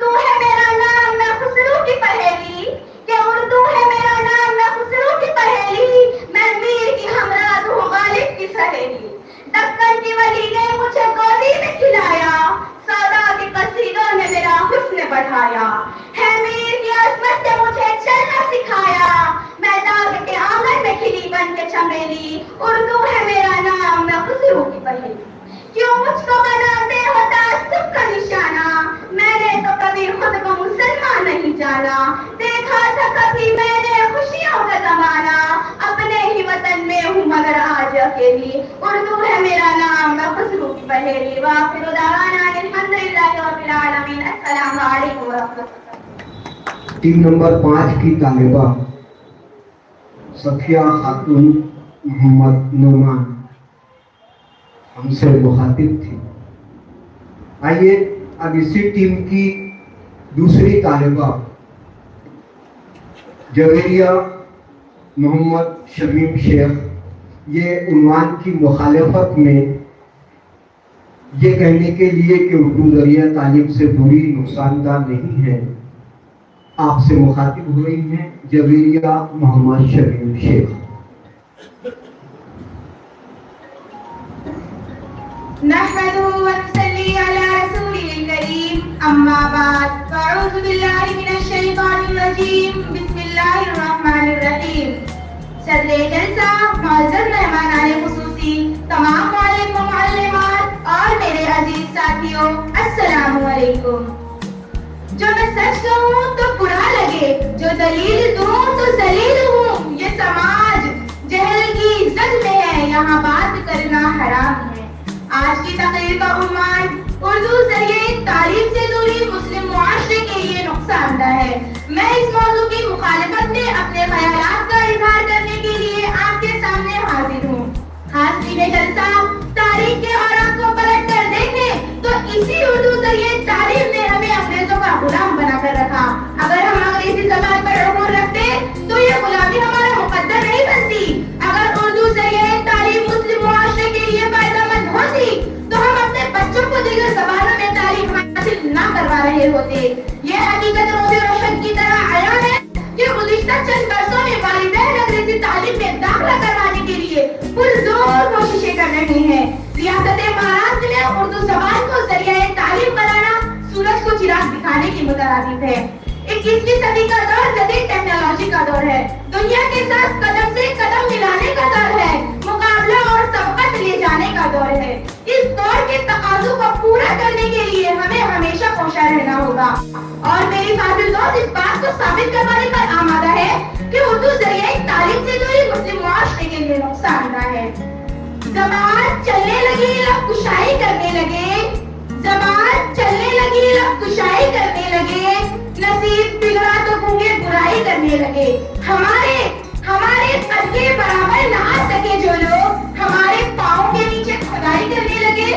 اردو ہے میرا نام میں خسرو کی پہیلی، کہ اردو ہے میرا نام میں خسرو کی پہیلی، میں میر کی ہمراز ہوں غالب کی سہیلی، دکن کی ولی نے مجھے گودی میں کھلایا، سادا کے قصیدوں نے میرا حسن بڑھایا، ہے میر کی عظمت نے مجھے چلنا سکھایا، میں داغ کے آنگن میں کھلی بن کے چمیلی، اردو ہے میرا نام میں خسرو کی پہیلی۔ کیوں مجھ کو بناتے ہو تعصب کا نشانہ، میں نے تو کبھی خود کو مسلمان نہیں جانا، دیکھا تھا کبھی میں نے خوشیوں کا زمانہ، اپنے ہی وطن میں ہوں مگر آج اکیلی، اردو ہے میرا نام میں خسرو کی پہیلی۔ وآخر دعوانا الحمدللہ رب العالمین۔ السلام علیکم ورحمۃ اللہ۔ ٹیم نمبر 5 کی طالبہ صفیہ خاتون محمد نعمان ہم سے مخاطب تھی۔ آئیے اب اسی ٹیم کی دوسری طالبہ جویریہ محمد شمیم شیخ یہ عنوان کی مخالفت میں یہ کہنے کے لیے کہ اردو ذریعہ تعلیم سے بری نقصان دہ نہیں ہے آپ سے مخاطب ہو رہی ہیں جویریہ محمد شمیم شیخ۔ نحمده ونصلي على رسوله الكريم اما بعد فاعوذ بالله من الشيطان الرجيم بسم الله الرحمن الرحیم۔ صدر جلسہ، معزز مہمانان خصوصی، تمام معلم و معلمات اور میرے عزیز ساتھیوں، السلام علیکم۔ جو میں سچ کہوں تو برا لگے، جو دلیل دوں تو ذلیل ہوں، یہ سماج جہل کی زد میں ہے، یہاں بات کرنا حرام ہے۔ آج کی تقریر کا عنوان اردو ذریعے تعلیم سے دوری مسلم معاشرے کے لیے نقصان دہ ہے۔ میں اس موضوع کی مخالفت میں اپنے خیالات کا اظہار کرنے کے لیے آپ کے سامنے حاضر ہوں۔ حاضرین جلسہ، تاریخ کے اوراق کو پلٹ کر دیکھیں تو اسی اردو ذریعے تعلیم نے ہمیں انگریزوں کا غلام بنا کر رکھا۔ اگر ہم انگریزی زبان پر عبور رکھتے تو یہ غلامی ہمارا مقدر نہیں بنتی۔ اگر اردو ذریعے تعلیم مسلم معاشرے کے لیے فائدہ مند ہوتی تو ہم اپنے بچوں کو دیگر زبانوں میں تعلیم حاصل نہ کروا رہے ہوتے۔ یہ حقیقت روز روشن کی طرح عیان ہے کہ گزشتہ چند برسوں میں والدین انگریزی تعلیم میں داخلہ کروانے کے لیے پرزور کوششیں کر رہے ہیں۔ ریاست مہاراشٹر میں اردو زبان کو ذریعہ تعلیم بنانا سورج کو چراغ دکھانے کی مترادف ہے۔ 21ویں صدی کا دور جدید ٹیکنالوجی کا دور ہے، دنیا کے ساتھ قدم سے قدم ملانے کا دور ہے، مقابلہ اور سبقت لے جانے کا دور ہے۔ اس دور کے تقاضوں کو پورا کرنے کے لیے ہمیں ہمیشہ کوشاں رہنا ہوگا، اور میری فاضل دوست اس بات کو ثابت کروانے پر آمادہ ہے کہ اردو ذریعے تعلیم سے دوری مسلم معاشرے کے لیے نقصان دہ ہے۔ زبان چلنے لگی لب کشائی کرنے لگے، زبان چلنے لگی لب کشائی کرنے لگے، نصیب بگڑا تو گونگے برائی کرنے لگے۔ ہمارے قد کے برابر نہ آ سکے جو لوگ ہمارے پاؤں کے نیچے کھدائی کرنے لگے۔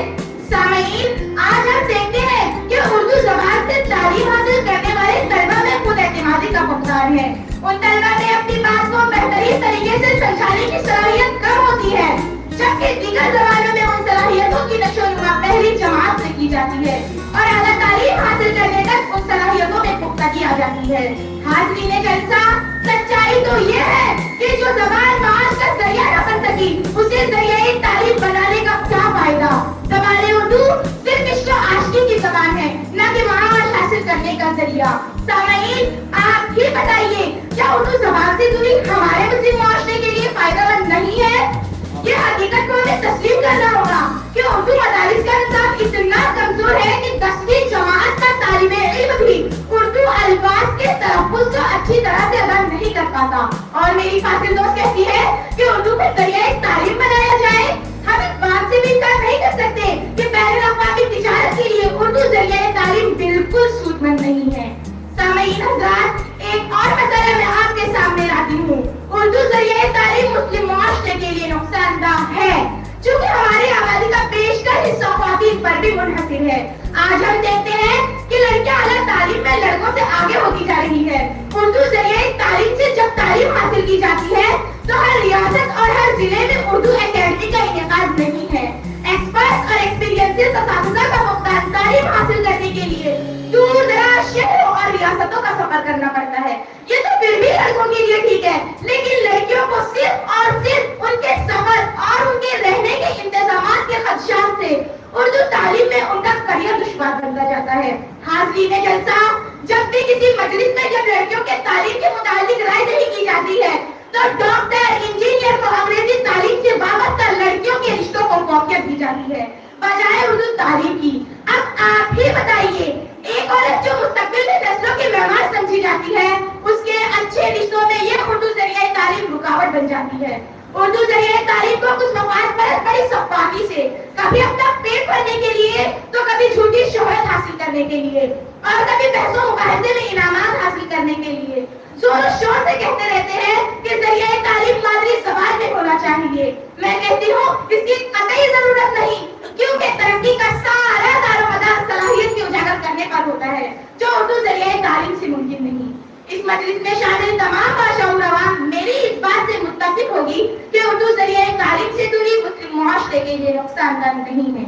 سامعین، آج ہم دیکھتے ہیں کہ اردو زبان سے تعلیم حاصل کرنے والے طلبہ میں خود اعتمادی کا فقدان ہے۔ ان طلبہ میں اپنی بات کو بہترین طریقے سے سمجھانے کی صلاحیت کم ہوتی ہے، جبکہ دیگر زبانوں میں ان صلاحیتوں کی نشو و نما پہلی جماعت سے کی جاتی ہے اور اعلیٰ تعلیم حاصل کرنے تک ان صلاحیتوں میں پختگی آ جاتی ہے۔ حاضرین جلسہ، سچائی تو یہ ہے کہ جو زبان معاش کا ذریعہ نہ بن سکی اسے ذریعہ تعلیم بنانے کا کیا فائدہ۔ زبان اردو صرف عشق و عاشقی کی زبان ہے، نہ کہ معاش حاصل کرنے کا ذریعہ۔ سامعین، آپ ہی بتائیے، کیا اردو زبان سے دوری ہمارے مسلم معاشرے کے لیے فائدہ مند نہیں ہے؟ یہ حقیقت کو ہمیں تسلیم کرنا ہوگا کہ اردو مدارس کا نصاب اتنا کمزور ہے کہ 10ویں جماعت کا طالب علم بھی اردو الفاظ کے تلفظ کو اچھی طرح سے ادا نہیں کر پاتا۔ اور میری فاضل دوست کہتی ہے کہ اردو کے ذریعے ذریعہ تعلیم بنایا جائے۔ ہم اس بات سے بھی انکار نہیں کر سکتے کہ بین الاقوامی تجارت کے لیے اردو ذریعہ تعلیم بالکل سود مند نہیں ہے۔ سامعین حضرات، ایک اور مسئلہ میں آپ کے سامنے لاتی ہوں۔ اردو ذریعہ تعلیم مسلم معاشرے کے لیے نقصان دہ ہے، چونکہ ہماری آبادی کا بیشتر حصہ خواتین پر بھی منحصر ہے۔ آج ہم دیکھتے ہیں کہ لڑکیاں اعلیٰ تعلیم میں لڑکوں سے آگے ہوتی جا رہی ہے۔ اردو ذریعہ تعلیم سے جب تعلیم حاصل کی جاتی ہے تو ہر ریاست اور ہر ضلع میں اردو اکیڈمی کا انعقاد نہیں ہے۔ ایکسپرٹس اور ایکسپیرینس اساتذہ کا فقدان تعلیم حاصل کرنے کے لیے دور دراز ریاستوں کا سفر کرنا پڑتا ہے. یہ تو پھر بھی لڑکوں کے لیے ٹھیک ہے, لیکن لڑکیوں کو صرف اور صرف ان کے سفر اور ان کے رہنے کے انتظامات کے خدشات سے اردو تعلیم میں ان کا کریئر دشوار بنتا جاتا ہے. حاضرین جلسہ, جب بھی کسی مجلس میں جب لڑکیوں کے تعلیم کے متعلق رائے دہی کی جاتی ہے تو ڈاکٹر, انجینئر کو انگریزی تعلیم سے وابستہ لڑکیوں کے رشتوں کو فوقیت دی جاتی ہے بجائے اردو تعلیم کی. اب آپ ہی بتائیے, ایک عورت جو مستقبل میں نسلوں کی معمار سمجھی جاتی ہے, اس کے اچھے رشتوں میں یہ اردو ذریعہ تعلیم رکاوٹ بن جاتی ہے. اردو ذریعہ تعلیم کو کچھ مفاد پرست بڑی سفاکی سے, کبھی اپنا پیٹ بھرنے کے لیے تو کبھی جھوٹی شہرت حاصل کرنے کے لیے اور کبھی بحث و مباحثے میں انعامات حاصل کرنے کے لیے زور و شور سے کہتے رہتے ہیں کہ ذریعہ تعلیم مادری زبان میں ہونا چاہیے. میں کہتی ہوں اس کی قطعی ضرورت نہیں, کیونکہ ترقی کا سارا دار و مدار صلاحیت کی اجاگر کرنے پر ہوتا ہے, جو اردو ذریعہ تعلیم سے ممکن نہیں. اس مجلس میں شامل تمام باشعور عوام میری اس بات سے متفق ہوگی کہ اردو ذریعہ تعلیم سے دوری مسلم معاشرے کے لیے نقصان دہ نہیں ہے.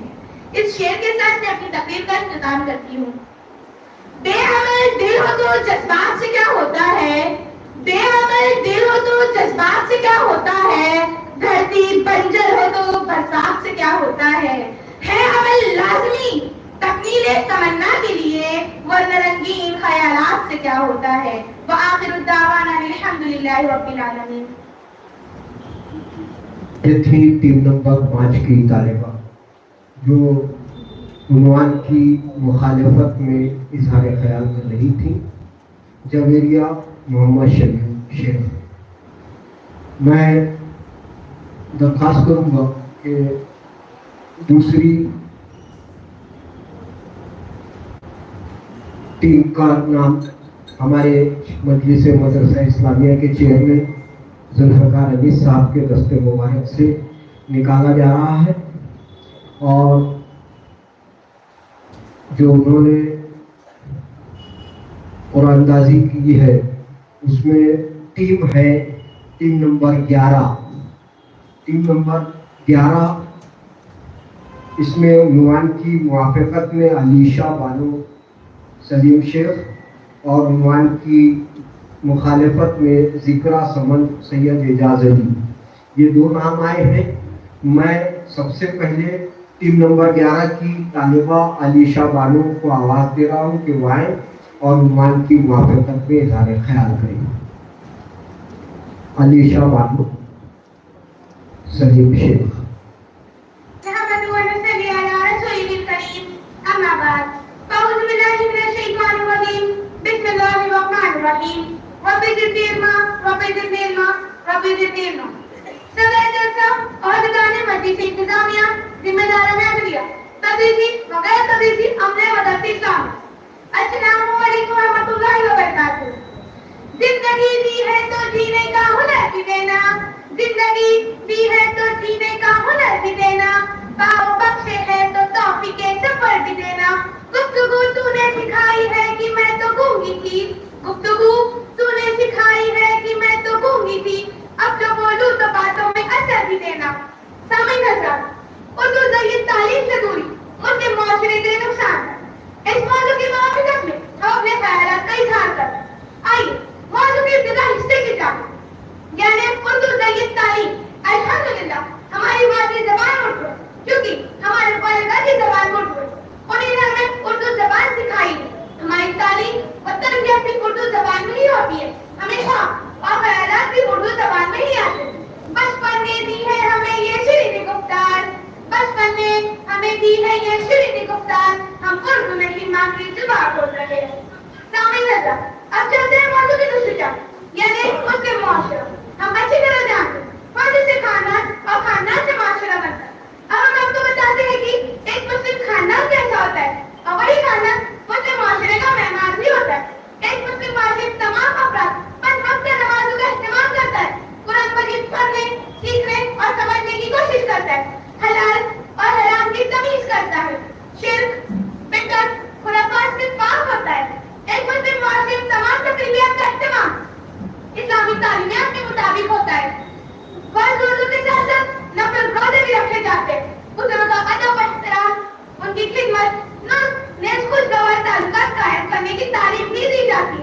اس شعر کے ساتھ میں اپنی تقریر کا اختتام کرتی ہوں. بے عمل دل ہو تو جذبات سے کیا ہوتا ہے, بے عمل دل ہو تو جذبات سے کیا ہوتا ہے, دھرتی بنجر ہو تو برسات سے کیا ہوتا ہے عمل لازمی تکمیل تمنا کے لیے, ورنہ رنگین خیالات سے کیا ہوتا ہے. وآخر الدعوانا الحمدللہ رب العالمین. یہ تھی 3 نمبر 5 کی طالبہ جو عنوان کی مخالفت میں اظہار خیال کر رہی تھی, جویریہ محمد شمیم شیخ. میں درخواست کروں گا کہ دوسری ٹیم کا نام ہمارے مجلس مدرسہ اسلامیہ کے چیئرمین ذوالفقار انیس صاحب کے دست مبارک سے نکالا جا رہا ہے, اور جو انہوں نے قرآن اندازی کی ہے اس میں ٹیم ہے ٹیم نمبر 11. ٹیم نمبر 11 اس میں عنوان کی موافقت میں علیشہ بانو سلیم شیخ اور عنوان کی مخالفت میں ذکرہ سمن سید اعجاز علی, یہ 2 نام آئے ہیں. میں سب سے پہلے ٹیم نمبر 11 کی طالبہ علیشہ بانو کو آواز دے رہا ہوں کہ وہ آئیں اور عنوان کی موافقت میں اظہار خیال کریں. علیشہ بانو سلیم شیخ. انتظامیہ, ذمہ داران عدلیہ, تدریسی وغیر تدریسی عملے مدرسے شامل. السلام علیکم ورحمۃ اللہ وبرکاتہ. زندگی دی ہے تو جینے کا ہنر بھی دینا, زندگی دی ہے تو جینے کا ہنر بھی دینا, باؤ بخشے ہے تو توفیق سفر بھی دینا. گفتگو تو نے سکھائی ہے کہ میں تو گونگی تھی, گفتگو تو نے سکھائی ہے کہ میں تو گونگی تھی, اب جو بولوں تو باتوں میں اثر بھی دینا. سامعین حضرات, اردو ذریعہ تعلیم سے دوری مسلم معاشرے کے نقصان ہے. اس موضوع کی موافقت میں ہم اپنے خیالات کا اظہار کریں. آئیے موضوع کی ابتدا حصے کی جانب یعنی اردو ذریعہ تعلیم. الحمدللہ ہماری مادری زبان اردو ہے, کیونکہ ہمارے والدہ کی زبان اردو ہے, انہیں نے ہمیں اردو زبان سکھائی ہے. ہماری تعلیم و تربیت بھی اردو زبان میں ہی ہوتی ہے, ہمیشہ اور خیالات بھی اردو زبان میں ہی آتے ہیں. بچپن نے دی ہے ہمیں یہ شیریں گفتار, بچپن نے ہمیں دی ہے یہ شیریں گفتار, ہم اردو نہیں ماں کی زبان بول رہے ہیں. سامعین حضرات, اب چلتے ہیں موضوع کی دوسری جانب یعنی مسلم معاشرہ. ہم اچھی طرح جانتے ہیں فرد سے خاندان اور خاندان سے معاشرہ بنتا ہے. اب ہم آپ کو بتاتے ہیں کہ ایک مسلم خاندان کیسا ہوتا ہے, اور وہی خاندان مسلم معاشرے کا معمار بھی ہوتا ہے. ایک مسلم معاشرے تمام افراد 5 وقت نمازوں کا اہتمام کرتا ہے, قرآن مجید پڑھنے, سیکھنے اور سمجھنے کی کوشش کرتا ہے, حلال اور حرام کی تمیز کرتا ہے, شرک, بدعت, خرافات سے پاک ہوتا ہے. ایک مسلم معاشرے تمام تقریبات کا اہتمام اسلامی تعلیمات کے مطابق ہوتا ہے. فرض روزوں کے ساتھ ساتھ نفل روزے بھی رکھے جاتے ہیں. بزرگوں کا ادب و احترام, ان کی خدمت, نیز خوشگوار تعلقات قائم کرنے کی تعلیم بھی دی جاتی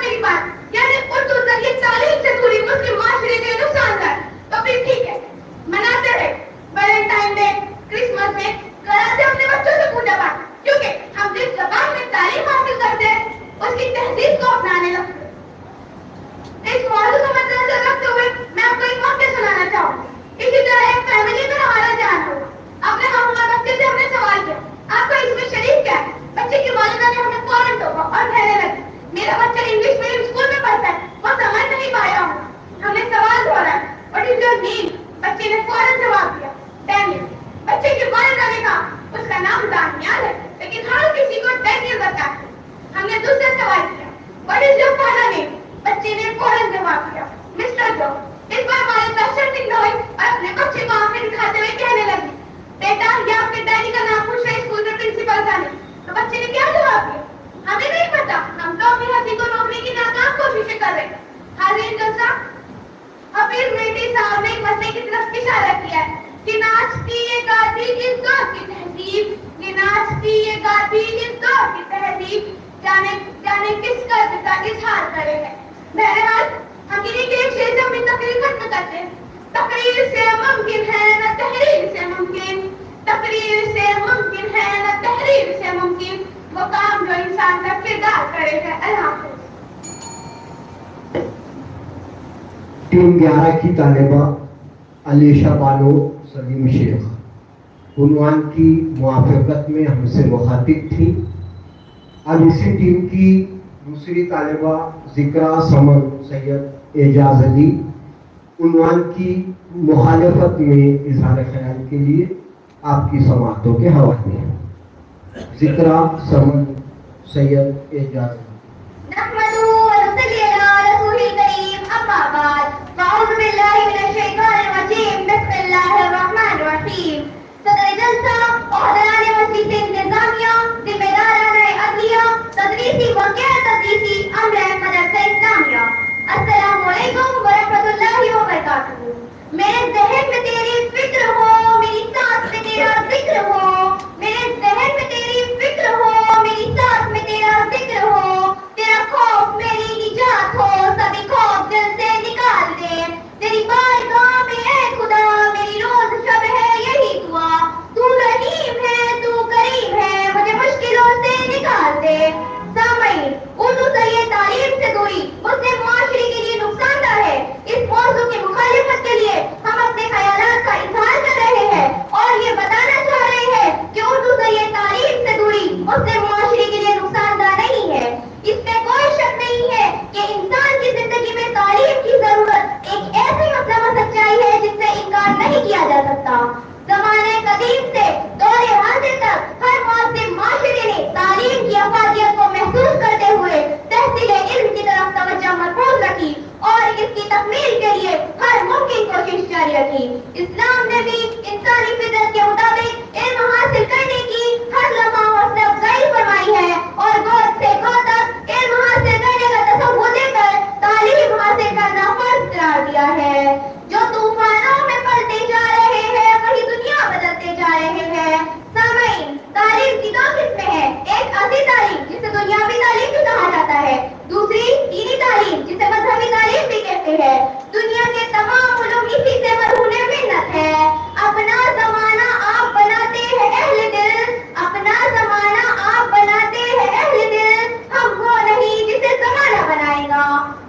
میری بات، یعنی اردو ذریعے تعلیم سے دوری مسلم معاشرے کے نقصان دہ، تو پھر ٹھیک ہے، مناتے رہے ویلنٹائن ڈے، کرسمس ڈے، کراتے اپنے بچوں سے پوجا پاٹ، کیونکہ ہم جس زبان میں تعلیم حاصل کرتے ہیں اس کی تہذیب کو اپنانے لگتے ہیں۔ اس موضوع کو مد نظر رکھتے ہوئے میں آپ کو ایک واقعہ سنانا چاہوں گی۔ اسی طرح ایک فیملی میں ہمارا جان ہوگا، اپنے ہم بچے سے ہم نے سوال کیا آپ کا اس میں شریک کیا ہے؟ بچے کی والدہ نے ہمیں فوراً ٹوکا اور کہنے لگی میرا بچہ انگلش میڈیم اسکول میں پڑھتا ہے، وہ سمجھ نہیں پایا ہوں۔ ہم نے سوال دہرایا وٹ از یور نیم؟ بچے نے فوراً جواب دیا ڈینیل۔ بچے کی والدہ نے کہا اس کا نام دانیال ہے لیکن ہر کسی کو ڈینیل بتا ہے۔ ہم نے دوسرا سوال کیا what is your father name? بچے نے فوراً جواب دیا مسٹر جو۔ اس بار والدہ شرمندہ ہوئی اور اپنے بچے کو آنکھیں دکھاتے ہوئے کہنے لگی بیٹا یہ آپ کے ڈیڈی کا نام پوچھ رہے اسکول کے پرنسپل کا نہیں۔ تو بچے نے کیا جواب دیا ہمیں نہیں پتا، ہم تو اپنی ہنسی کو روکنے کی ناکام کوششیں کر رہے ہیں۔ حاضرین جلسہ، حفیظ مہدی صاحب نے ایک مسئلے کی طرف اشارہ کیا ہے کہ ناچتی یہ گاتی اس دور کی تہذیب، یہ ناچتی یہ گاتی اس دور کی تہذیب جانے کس قدر کا اظہار کرے ہے۔ بہرحال ہم انہیں کے ایک شعر سے اپنی تقریر ختم کرتے ہیں۔ تقریر سے ممکن ہے نہ تحریر سے ممکن، تقریر سے ممکن ہے نہ تحریر سے ممکن، وہ کام جو انسان کا کردار کرے ہے۔ اللہ حافظ۔ ٹیم 11 کی طالبہ علیشہ بانو سلیم شیخ عنوان کی موافقت میں ہم سے مخاطب تھی۔ اب اسی ٹیم کی دوسری طالبہ ذکرا سمن سید اعجاز علی عنوان کی مخالفت میں اظہار خیال کے لیے آپ کی سماعتوں کے حوالے ہیں۔ ذکرا سمن سید اعجاز علی۔ نحمده ونصلي على رسول الكريم أما بعد فأعوذ بالله من الشيطان الرجيم بسم الله الرحمن الرحيم۔ صدر جلسہ، عہدیدار مجلس انتظامیہ، ذمہ داران عدلیہ، تدریسی و غیر تدریسی عملہ مدرسہ اسلامیہ، السلام علیکم ورحمۃ اللہ وبرکاتہ۔ میرے ذہن میں تیری فکر ہو، میری سانس میں تیرا ذکر ہو، میرے ذہن میں تیری فکر ہو، میری سانس میں تیرا ذکر ہو، تیرا خوف میری نجات ہو، سبھی خوف دل سے نکال دے، تیری بارگاہ میں اے خدا میری روز شب ہے یہی دعا، تو رحیم ہے تو کریم ہے مجھے مشکلوں سے نکال دے۔ سامعین، اردو ذریعے تعلیم سے دوری مسلم معاشرے کے لیے نقصان دہ ہے۔ اس موضوع کی مخالفت کے لیے ہم اپنے خیالات کا اظہار کر رہے ہیں اور یہ بتانا چاہ رہے ہیں کہ اردو ذریعے تعلیم سے دوری مسلم معاشرے کے لیے نقصان دہ نہیں ہے۔ اس میں کوئی شک نہیں ہے کہ انسان کی زندگی میں تعلیم کی ضرورت ایک ایسی مسلمہ سچائی ہے جس سے انکار نہیں کیا جا سکتا۔ زمانے قدیم سے دور حاضر تک ہر معاصر معاشرے نے تعلیم کی افادیت کو محسوس کرتے ہوئے تحصیل علم کی طرف توجہ مرکوز رکھی اور اس کی تکمیل کے لیے ہر ممکن کوشش جاری رکھی۔ اسلام نے بھی انسانی فطرت کے مطابق علم حاصل کرنے کی ہر لمحہ حوصلہ افزائی فرمائی ہے اور گود سے گود تک علم حاصل کرنے کا تصور دے کر تعلیم حاصل کرنا فرض قرار دیا ہے۔ جو طوفانوں میں پلتے جا رہے ہیں وہی دنیا بدلتے جا رہے ہیں۔ سامعین، تعلیم کی دو قسمیں ہیں، ایک ارضی تعلیم جسے دنیاوی تعلیم بھی کہا جاتا ہے، دوسری دینی تعلیم جسے مذہبی تعلیم بھی کہتے ہیں۔ دنیا کے تمام علوم اسی سے مرہون منت ہے۔ اپنا زمانہ آپ بناتے ہیں اہل دل، اپنا زمانہ آپ بناتے ہیں اہل دل، ہم وہ نہیں جسے زمانہ بنائے گا۔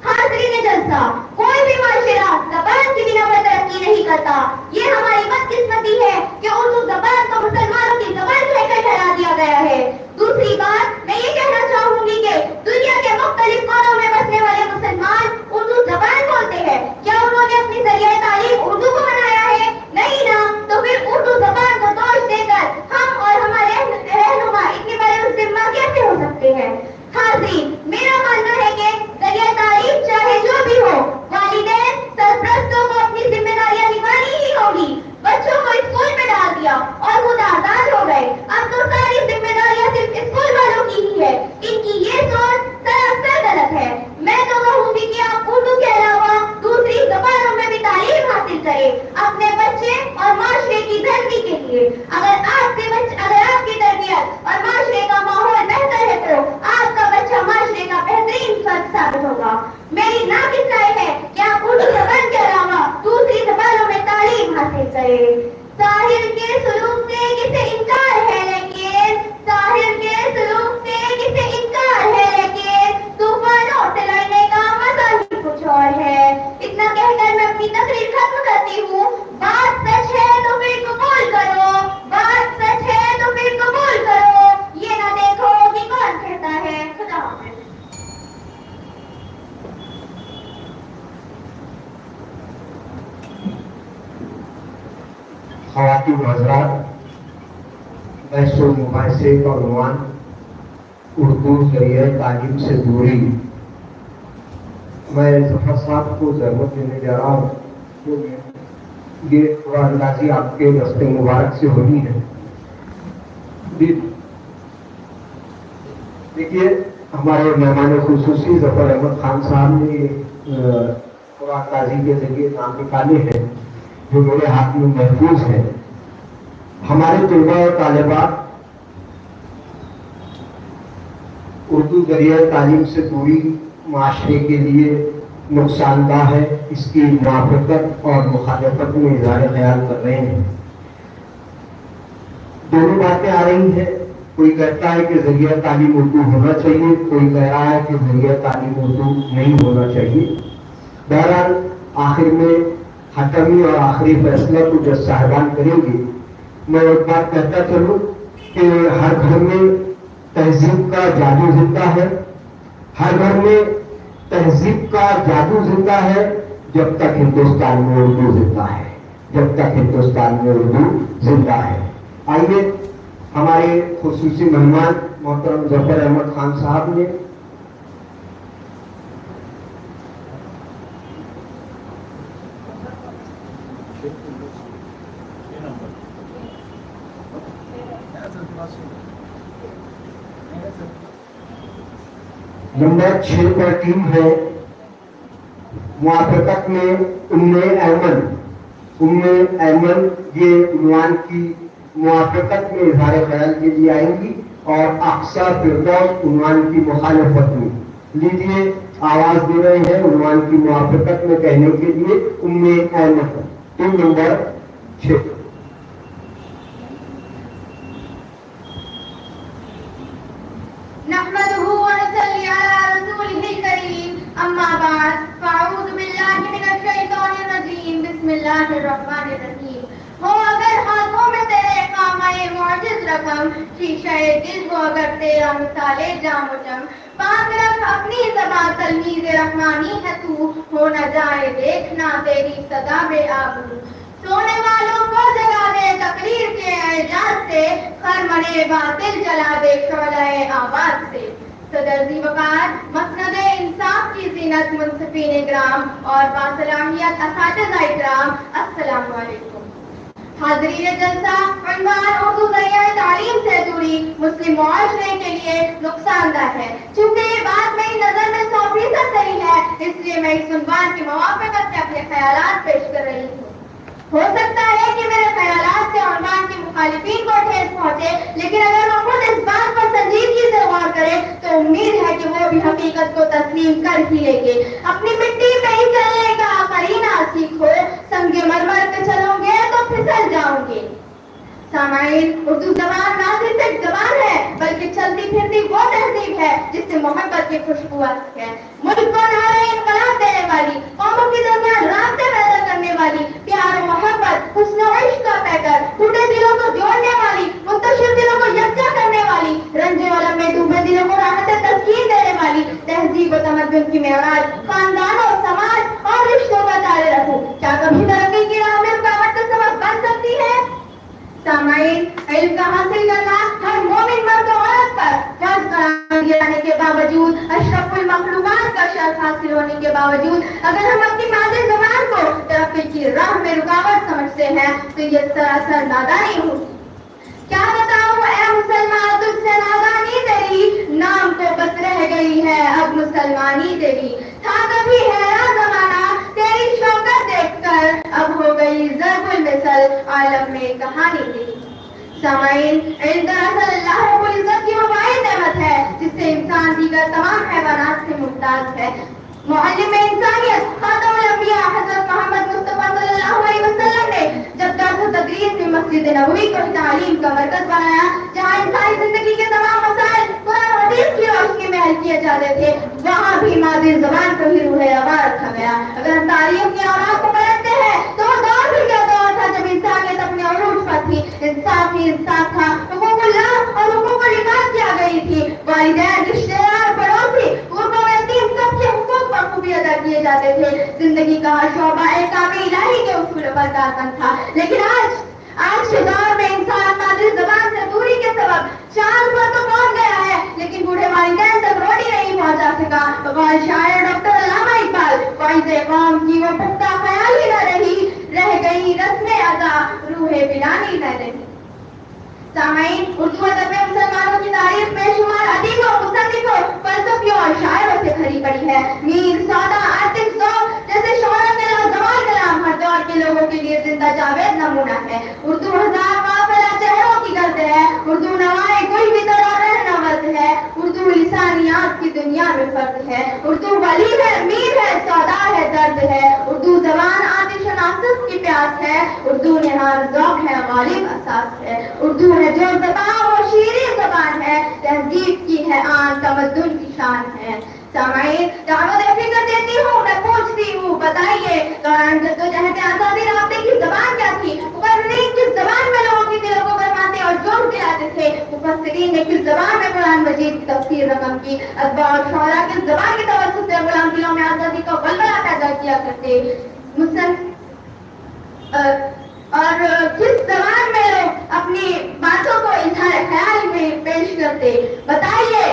حاضرین جلسہ، کوئی بھی معاشرہ زبان کی بنا پر ترقی نہیں کرتا۔ یہ ہماری بدقسمتی ہے کہ اردو زبان کو مسلمانوں کی زبان کہہ کر ٹھہرا دیا گیا ہے۔ دوسری بات میں یہ کہنا چاہوں گی کہ دنیا کے مختلف کونوں میں بسنے والے مسلمان اردو زبان بولتے ہیں، کیا انہوں نے اپنی ذریعہ تعلیم اردو کو بنایا ہے؟ نہیں نا، تو پھر اردو زبان کو دوش دے کر ہم اور ہمارے رہنما اتنے بڑے ذمہ کیسے ہو سکتے ہیں؟ حاضرین، میرا ماننا ہے کہ ذریعہ تعلیم چاہے جو بھی ہو، والدین سرپرستوں کو اپنی ذمہ داریاں نبھانی ہی ہوگی۔ بچوں کو اسکول میں ڈال دیا اور خود آزاد ہو گئے، اب تو ساری ذمہ داریاں صرف اسکول والوں کی ہی ہے۔ ان کی یہ سوچ سراسر غلط ہے۔ میں تو کہوں گی کہ آپ اردو کے علاوہ دوسری زبانوں میں بھی تعلیم حاصل کریں اپنے بچے اور معاشرے کی بہتری کے لیے۔ اگر آپ کی تربیت اور معاشرے کا ماحول بہتر ہے تو آپ کا بچہ معاشرے کا بہترین فرد ثابت ہوگا۔ ہوگا. میری ناقص رائے ہے کہ آپ اردو زبان کے علاوہ دوسری زبانوں میں تعلیم حاصل کریں. ساحر کے سلوک سے کسے انکار ہے لیکن ساحر کے سلوک سے کسے انکار ہے لیکن طوفانوں سے لڑنے کا مزہ ہی کچھ اور ہے. اتنا کہہ کر میں اپنی تقریر ختم کرتی ہوں. بات سچ ہے تو پھر قبول کرو, بات سچ ہے تو پھر قبول کرو, یہ نہ دیکھو کہ کون کہتا ہے. خدا حافظ. خواتین حضرات, بحث و مباحثے کا عنوان اردو ذریعہ تعلیم سے دوری. میں ظفر صاحب کو ضرورت دینے جا رہا ہوں کہ یہ تھوڑا اندازی آپ کے دست مبارک سے ہونی ہے. دیکھیے, ہمارے مہمان خصوصی ظفر احمد خان صاحب نے قرآن تازی کے ذریعے نام نکالے ہیں جو میرے ہاتھ میں محفوظ ہے. ہمارے طلباء اور طالبات اردو ذریعہ تعلیم سے دوری معاشرے کے لیے نقصان دہ ہے, اس کی موافقت اور مخالفت میں اظہار خیال کر رہے ہیں. دونوں باتیں آ رہی ہیں. کوئی کہتا ہے کہ ذریعہ تعلیم اردو ہونا چاہیے, کوئی کہہ رہا ہے کہ ذریعہ تعلیم اردو نہیں ہونا چاہیے. بہرحال آخر میں حتمی اور آخری فیصلہ تو جج صاحبان کریں گے. میں ایک بات کہتا چلوں کہ ہر گھر میں تہذیب کا جادو زندہ ہے, ہر گھر میں تہذیب کا جادو زندہ ہے جب تک ہندوستان میں اردو زندہ ہے, جب تک ہندوستان میں اردو زندہ ہے. آئیے ہمارے خصوصی مہمان محترم ظفر احمد خان صاحب نے نمبر 6 پر ٹیم ہے موافقت میں ام ایمن یہ عنوان کی موافقت میں اظہار خیال کے لیے آئیں گی, اور اقصیٰ فردوس عنوان کی مخالفت میں. لیجیے آواز دے رہے ہیں عنوان کی موافقت میں کہنے کے لیے ام ایمن, ٹیم نمبر 6. بسم اللہ الرحمن الرحیم. ہو اگر ہاتھوں میں تیرے قامۂ معجز رقم, شیشہ دل ہو اگر تیرا مثال جام و جم, پاک رکھ اپنی زبان تلمیذ رحمانی ہے تو, ہو نہ جائے دیکھنا تیری صدا بے آبرو. سونے والوں کو جگا دے تقریر کے اعجاز سے, خرمن باطل جلا دے شعلہ آواز سے. صدر ذی وقار مسند انصاف کی زینت منصفین اکرام اور باصلاحیت اساتذہ اکرام, السلام علیکم. حاضرین جلسہ, عنوان اردو ذریعہ تعلیم سے دوری مسلم معاشرے کے لیے نقصان دہ ہے. چونکہ یہ بات میری نظر میں 100% صحیح ہے, اس لیے میں اس عنوان کی موافقت سے اپنے خیالات پیش کر رہی ہوں. ہو سکتا ہے کہ میرے خیالات سے عنوان کے مخالفین کو ٹھیس پہنچے, لیکن اگر وہ خود اس بات پر سنجیدگی سے غور کرے تو امید ہے کہ وہ بھی حقیقت کو تسلیم کر ہی لیں گے. اپنی مٹی پہ ہی چلنے کا قرینہ سیکھو, سنگ مرمر پہ چلو گے تو پھسل جاؤ گے. سامعین, اردو زبان نہ صرف ایک زبان ہے بلکہ چلتی پھرتی وہ تہذیب ہے جس سے محبت کی خوشبو آتی ہے. ملک کو نعرہ انقلاب دینے والی, قوموں کے درمیان رابطے پیدا کرنے والی, پیار و محبت, حسن و عشق کا پیکر, ٹوٹے دلوں کو جوڑنے والی, منتشر دلوں کو یکجا کرنے والی, رنج و غم میں ڈوبے دلوں کو راحت تسکین دینے والی, تہذیب و تمدن کی معراج, خاندانوں, سماج اور رشتوں کا تارے رکھوں, کیا کبھی ترقی کی راہ میں رکاوٹ کا سبب بن سکتی ہے؟ سامعین, علم کا حاصل کرنا ہر مومن مرد و عورت پر فرض قرار دیا جانے کے باوجود, اشرف المخلوقات کا شرف حاصل ہونے کے باوجود اگر ہم اپنی مادری زبان کو ترقی کی راہ میں رکاوٹ سمجھتے ہیں تو یہ سراسر نادانی ہوگی. کیا بتاؤں اے مسلمان, تجھ سے نادانی تیری, نام تو بس رہ گئی ہے اب مسلمانی تیری. تھا کبھی حیران زمانہ تیری شوکت دیکھ کر, اب ہو گئی ضرب المثل عالم میں کہانی تیری. سامعین, علم دراصل اللہ رب العزت کی مبارک نعمت ہے جس سے انسان دیگر تمام حیوانات سے ممتاز ہے. معلم انسانیت خاتم الانبیاء حضرت محمد مصطفیٰ صلی اللہ علیہ وسلم نے جب درس و تدریس میں مسجد نبوی کو تعلیم کا مرکز بنایا، جہاں انسانی زندگی کے تمام مسائل قرآن و حدیث کی روشنی میں حل کیے جاتے تھے، وہاں بھی مادری زبان کو ہی روح رواں رکھا گیا۔ اگر ہم تاریخ کی آواز کو پلٹتے ہیں تو وہ دور بھی کیا دور تھا جب انسانیت اپنے عروج پر تھی، انصاف ہی انصاف تھا، حقوق اللہ اور حقوق العباد کیا گئی تھی، والدین، رشتے دار، پڑوسی، غربا و یتیم سب کے حقوق بخوبی ادا کیے جاتے تھے۔ زندگی کا ہر شعبہ احکام الہی کے اصولوں پر کاربند تھا۔ لیکن آج کے دور میں انسان مادری زبان سے دوری کے سبب چاند پر تو پہنچ گیا ہے، لیکن بوڑھے والدین تک روٹی نہیں پہنچا سکا۔ بقول شاعر ڈاکٹر علامہ اقبال، واعظ قوم کی وہ پختہ خیال ہی نہ رہ گئی رسم ادا، روح بلانی نہ رہی۔ سامعین، اردو ادب میں مسلمانوں کی تاریخ بے شمار ادیبوں، مصنفوں، فلسفیوں اور شاعروں سے بھری پڑی ہے۔ میر، سودا، عاطف، ذوق جیسے شعراء نے لازوال کلام ہر دور کے لوگوں کے لیے زندہ جاوید نمونہ ہے۔ اردو ہزار قافلہ چہروں کی گرد ہے، اردو نوائے گل بھی ترانہ نورد ہے، اردو لسانیات کی دنیا میں فرد ہے، اردو ولی ہے، میر ہے، سودا ہے، درد ہے، اردو زبان آتش و ناصف کی پیاس ہے، اردو نہار ذوق ہے، غالب اساس ہے، اردو ہے جو زبان وہ شیریں زبان ہے، تہذیب کی ہے آن، تمدن کی شان ہے۔ سامعین، دعوت فکر دیتی ہوں، میں پوچھتی ہوں، بتائیے دوران جدوجہد آزادی رابطے کی زبان کیا تھی؟ مقررین کس زبان میں لوگوں کی دلوں کو گرماتے اور جوڑ دلاتے تھے؟ مفسرین نے کس زبان میں قرآن مجید کی تفسیر رقم کی؟ ادباء اور شعراء کس زبان کی توسط سے غلام دلوں میں آزادی کا بلبلہ پیدا کیا کرتے؟ اور کس زبان میں لوگ اپنی باتوں کو اظہار خیال میں پیش کرتے؟ بتائیے۔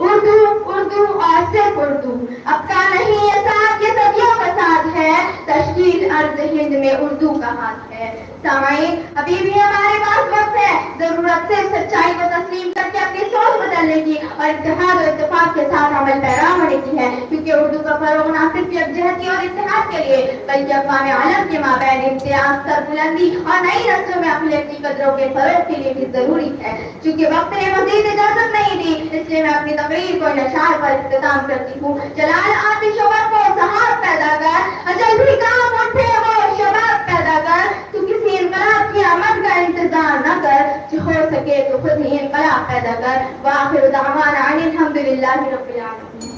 اردو، اردو اور صرف اردو، اب کا نہیں یہ ساتھ، یہ صدیوں کا ساتھ ہے، تشکیل ارض ہند میں اردو کا ہاتھ ہے۔ سامعین، ابھی بھی ہمارے پاس وقت ہے، ضرورت صرف سچائی کو تسلیم کر کے اپنی سوچ بدلنے کی اور اتحاد و اتفاق کے ساتھ عمل پیرا ہونے کی ہے، کیونکہ اردو کا فروغ نہ صرف یکجہتی اور اتحاد کے لیے بلکہ اقوام عالم کے مابین امتیاز، سربلندی اور نئی نسلوں میں اقلیتی قدروں کے فروغ کے لیے بھی ضروری ہے۔ چونکہ وقت نے مزید اجازت نہیں دی، اس لیے میں اپنی تقریر کو نشار پر اختتام کرتی ہوں۔ جلال آتش و برق و سحاب پیدا کر، اجل بھی کام اٹھے وہ شباب پیدا کر، تو کسی انقلاب کی آمد کا انتظار نہ کر، جو ہو سکے تو خود ہی انقلاب پیدا کر۔ وآخر دعوانا ان الحمدللہ رب العالمین۔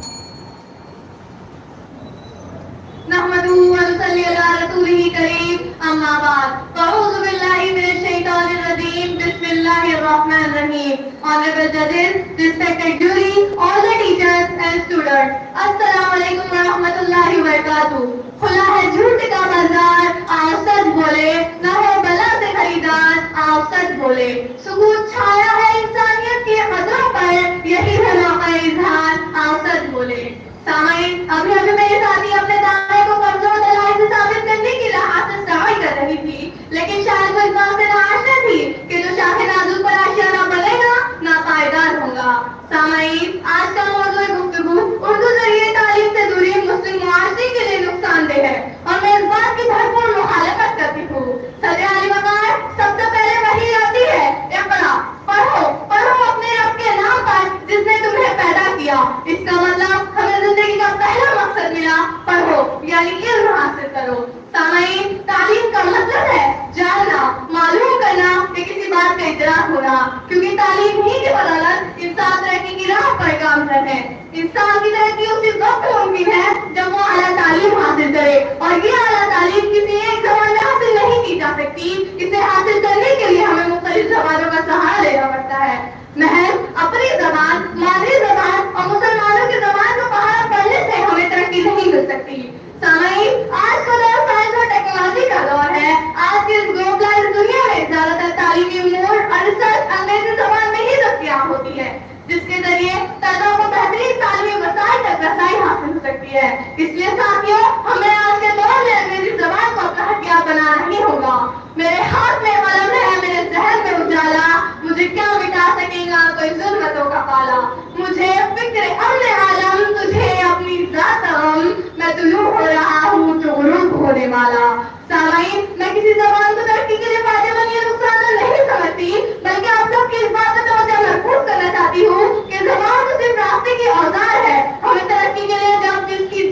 نحمدہ ونصلی علی رسولہ کریم، اما بعد، اعوذ باللہ من الشیطان الرجیم، بسم اللہ الرحمن الرحیم۔ Honorable judges, respected jury, all the teachers and students, السلام علیکم ورحمۃ اللہ وبرکاتہ۔ کھلا ہے جھوٹ کا بازار، آپ سچ بولے، نہ ہو بلا سے خریدار، آپ سچ بولے۔ سکوت چھایا ہے انسانیت کے قدروں پر، یہی ہے موقع اظہار، آپ سچ بولے۔ سامعین، ابھی میرے ساتھی اپنے دعوے کو کمزور دلائل سے ثابت کرنے کی لحاظ دعوی کر رہی تھی، لیکن شاید وہ اس بات سے ناآشنا تھی کہ جو شاخ نازک پر آشیاء نہ بڑھے گا نہ پائیدار ہوگا۔ سامعین، آج کا موضوع گفتگو اردو ذریعے تعلیم سے دوری مسلم معاشرے کے لیے نقصان دہ ہے، اور میں اس بات کی بھرپور مخالفت کرتی ہوں۔ صدر علی مقام سب سے پہلے وحی آتی ہے، اقرا، پڑھو، پڑھو اپنے رب کے نام پر جس نے تمہیں پیدا کیا۔ اس کا مطلب ہمیں زندگی کا پہلا مقصد ملا، پڑھو یعنی علم حاصل کرو۔ سامعین، تعلیم کا مطلب ہے جاننا، معلوم کرنا کہ کسی بات کا ادراک ہونا، کیونکہ تعلیم ہی کی بدولت انسان ترقی کی راہ پر گامزن ہے۔ انسان کی ترقی اسی وقت ممکن ہے جب وہ اعلیٰ تعلیم حاصل کرے، اور یہ اعلیٰ تعلیم کسی ایک زبان میں حاصل نہیں کی جا سکتی۔ اسے حاصل کرنے کے لیے ہمیں مختلف زبانوں کا سہارا لینا پڑتا ہے۔ محض اپنی زبان، مادری زبان اور مسلمانوں کی زبان کو پہاڑ پڑھنے سے ہمیں ترقی نہیں مل سکتی۔ سامعین، آج کا دور سائنس اور ٹیکنالوجی کا دور ہے۔ آج کی اس گلوبلائز دنیا میں زیادہ تر تعلیمی امور اور ریسرچ انگریزی زبان میں ہی دستیاب ہوتی ہے، جس کے ذریعے طلباء کو بہترین تعلیمی وسائل تک رسائی حاصل ہو سکتی ہے۔ اس لیے ساتھیوں، ہمیں آج کے دور میں انگریزی زبان کو اپنا ہتھیار بنانا ہی ہوگا۔ میرے ہاتھ میں قلم ہے، میرے ذہن میں اجالا، مجھے کیا مٹا سکے گا کوئی ظلمتوں کا پالا۔ مجھے فکر امن عالم، تجھے اپنی ذات غم، میں طلوع ہو رہا ہوں جو غروب ہونے والا۔ سامعین، میں کسی زبان کو ترقی کے لیے فائدہ مند یا نقصان دہ نہیں سمجھتی، بلکہ آپ سب کی اس بات پر توجہ مرکوز کرنا چاہتی ہوں کہ زبان تو صرف راستے کی اوزار ہے۔ ہمیں ترقی کے لیے جب جس کی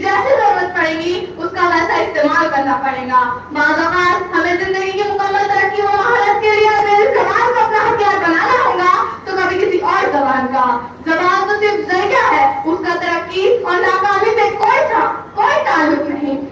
کرنا پڑے گا. بعض اوقات ہمیں زندگی کی مکمل ترقی و مہارت کے لیے انگریزی زبان کو اپنا ہتھیار بنانا ہوگا تو کبھی کسی اور زبان کا. زبان تو صرف ذریعہ ہے, اس کا ترقی اور ناکامی سے کوئی تعلق نہیں.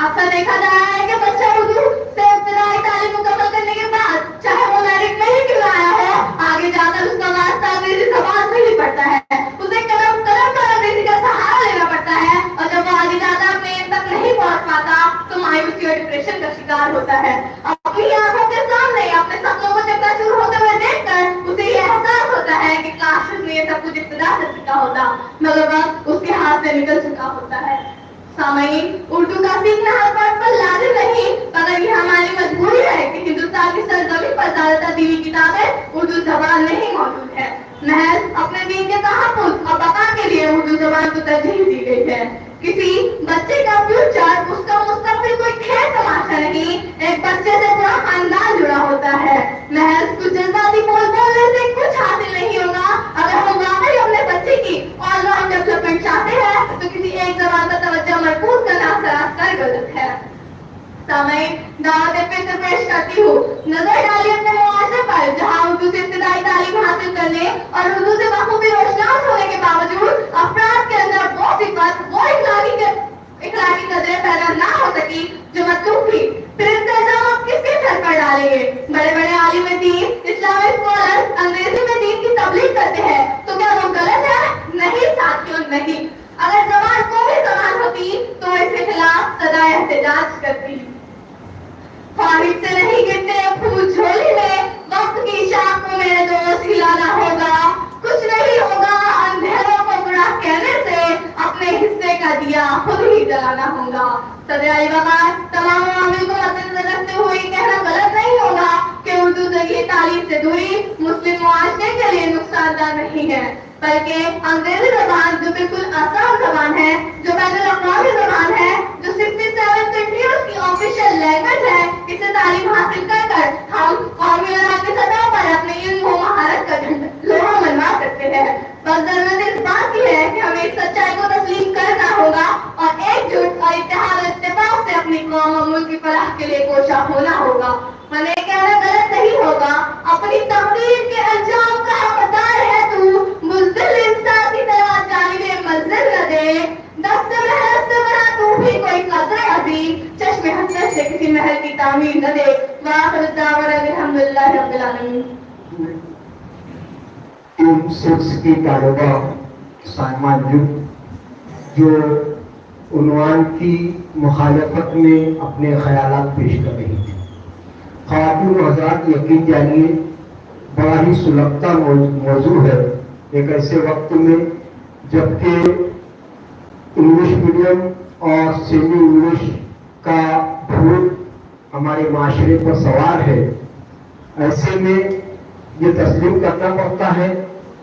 اکثر دیکھا جا رہا ہے کہ بچہ اردو سے ابتدائی تعلیم مکمل کرنے کے بعد چاہے وہ میرٹ میں ہی کیوں آیا ہو, آگے جا کر اس کا واسطہ انگریزی زبان سے ہی پڑتا ہے. اسے قلم پر انگریزی کا سہارا لینا پڑتا ہے, اور جب وہ آگے جاتا اپنے ایم تک نہیں پہنچ پاتا تو مایوسی اور ڈپریشن کا شکار ہوتا ہے. اپنی آنکھوں کے سامنے اپنے سپنوں کو چکاچور ہوتے ہوئے دیکھ کر اسے یہ احساس ہوتا ہے کہ کاش اس نے یہ سب کچھ ابتدا سے سیکھا ہوتا, مگر وقت اس کے ہاتھ سے نکل چکا ہوتا ہے. سامعین, اردو کا سیکھنا ہر فرد پر لازم نہیں, مگر یہ ہماری مجبوری ہے کہ ہندوستان کی سرزمین پر زیادہ تر دینی کتابیں اردو زبان نہیں موجود ہے. محض اپنے دین کے تحفظ اور بقا کے لیے اردو زبان کو ترجیح دی گئی ہے. کسی بچے کا فیوچر, اس کا مستقبل کوئی کھیل تماشا نہیں, ایک بچے سے پورا خاندان جڑا ہوتا ہے. محض کچھ جذباتی بول بولنے سے کچھ حاصل نہیں ہوگا. اگر ہم واقعی اپنے بچے کی آل راؤنڈ ڈیولپمنٹ چاہتے ہیں تو کسی ایک زبان کا توجہ مرکوز کرنا سراسر غلط ہے. سامعین, دعوت فطر پیش کرتی ہوں. نظر ڈالیے اپنے معاشرے پر جہاں اردو سے ابتدائی تعلیم حاصل کرنے اور اردو سے بخوبی روشناس ہونے کے باوجود افراد کے اندر وہ صفت, وہ اخلاقی قدریں پیدا نہ ہو سکی جو مطلوب تھی. پھر اس کا الزام آپ کس کے سر پر ڈالیں گے؟ بڑے بڑے عالم دین, اسلامی اسکالر انگریزی میں دین کی تبلیغ کرتے ہیں تو کیا وہ غلط ہے؟ نہیں ساتھیوں, نہیں. اگر زبان کوئی زبان ہوتی تو اس کے خلاف صدا احتجاج کرتی. خواہش سے نہیں گرتے پھول جھولی میں, وقت کی شاخ کو میرے دوست ہلانا ہوگا. کچھ نہیں ہوگا اندھیروں کو برا کہنے سے, اپنے حصے کا دیا خود ہی جلانا ہوگا. صدر وقار تمام عوامل کو مد نظر رکھتے ہوئے کہنا غلط نہیں ہوگا کہ اردو ذریعے تعلیم سے دوری مسلم معاشرے کے لیے نقصان دہ نہیں ہے, بلکہ انگریزی زبان جو بالکل آسان زبان ہے, جو بین الاقوامی زبان ہے, جو 67 کنٹریز کی آفیشیل لینگویج ہے, اسے تعلیم حاصل کر ہم قومی اور کی سطح پر اپنے علم و مہارت کا لوہا منوا سکتے ہیں. بس ضرورت اس بات کی ہے کہ ہمیں اس سچائی کو تسلیم کرنا ہوگا اور ایک جٹ اور اتحاد و اتفاق سے اپنی قوم اور ملک کی فلاح کے لیے کوشاں ہونا ہوگا. میں نے کہنا غلط نہیں ہوگا, اپنی تقدیر کے انجام کا حقدار ہے تو, بزدل انسان کی طرح جانب منزل نہ دے, دست محل سے بنا تو بھی کوئی قدر ابھی, چشم حسرت سے کسی محل کی تعمیر نہ دے. وآخر الدعوانا الحمدللہ رب العالمین. ان سکس کی طالبہ سائمہ جو عنوان کی مخالفت میں اپنے خیالات پیش کر رہی تھی. خواتین و حضرات, یقین جانیے بڑا ہی سلگتا موضوع ہے ایک ایسے وقت میں جبکہ انگلش میڈیم اور سیمی انگلش کا بھوت ہمارے معاشرے پر سوار ہے. ایسے میں یہ تسلیم کرنا پڑتا ہے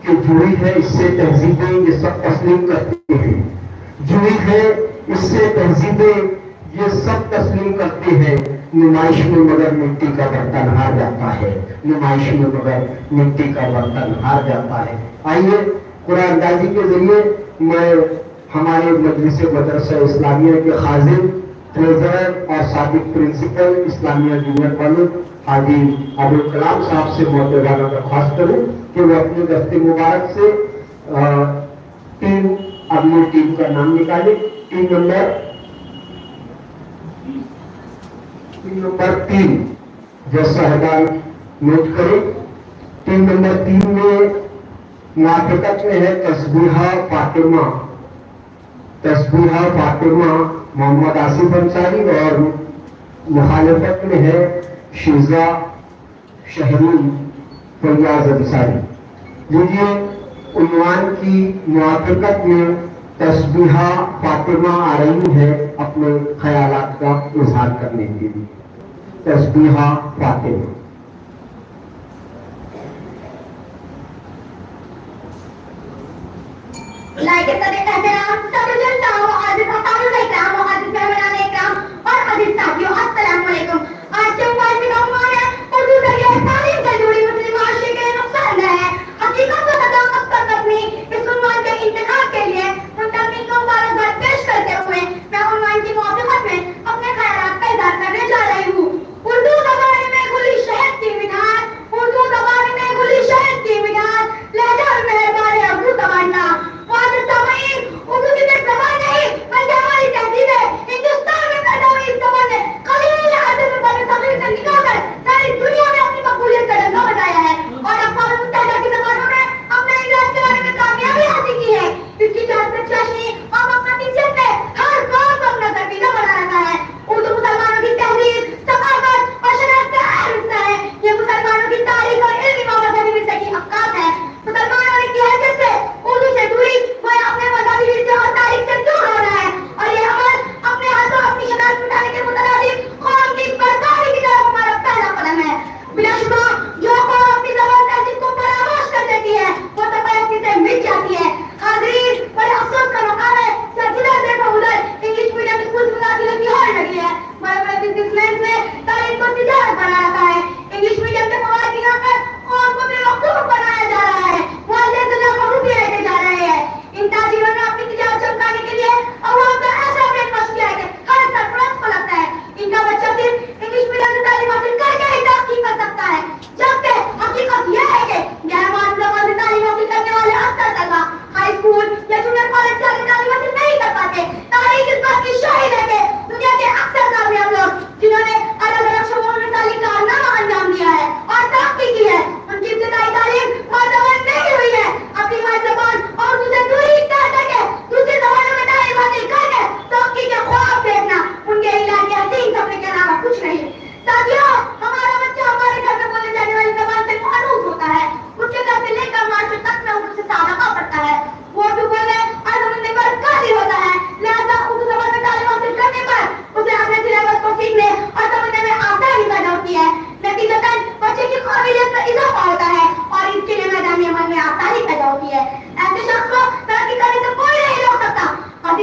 کہ جوئی ہے, اس سے تہذیبیں یہ سب تسلیم کرتی ہیں. جوئی ہے, اس سے تہذیبیں یہ سب تسلیم کرتی ہیں. نمائش میں مگر مٹی کا برتن ہار جاتا ہے, نمائش میں مگر مٹی کا برتن ہار جاتا ہے. آئیے قرآن اندازی کے ذریعے میں ہمارے مجلس مدرسہ اسلامیہ کے خازن, ٹریزرر اور سابق پرنسپل اسلامیہ جونیئر کالج حاجی ابوالکلام صاحب سے محترمانہ درخواست کروں کہ وہ اپنے دست مبارک سے اگلی ٹیم کا نام نکالے. ٹیم نمبر 3 جو صاحبان نوٹ کریں. ٹیم نمبر 3 میں موافقت میں ہے تسبیحہ فاطمہ محمد آصف انصاری, اور مخالفت میں ہے شیزا شہرین فیاض انصاری. لیجیے عنوان کی موافقت میں تسبیحہ فاطمہ آ رہی ہے اپنے خیالات کا اظہار کرنے کے لیے. تسبیحہ فاطمہ. السلام علیکم. آج کے مبارک عنوان ہے اردو ذریعے تعلیم سے جڑی مسلم معاشرے کے لیے نقصان دہ ہے. حقیقت و صداقت پر مبنی اس عنوان کے انتخاب کے لیے ہم تحقیق کو مبارکباد پیش کرتے ہوئے میں عنوان کی موافقت میں اپنے خیال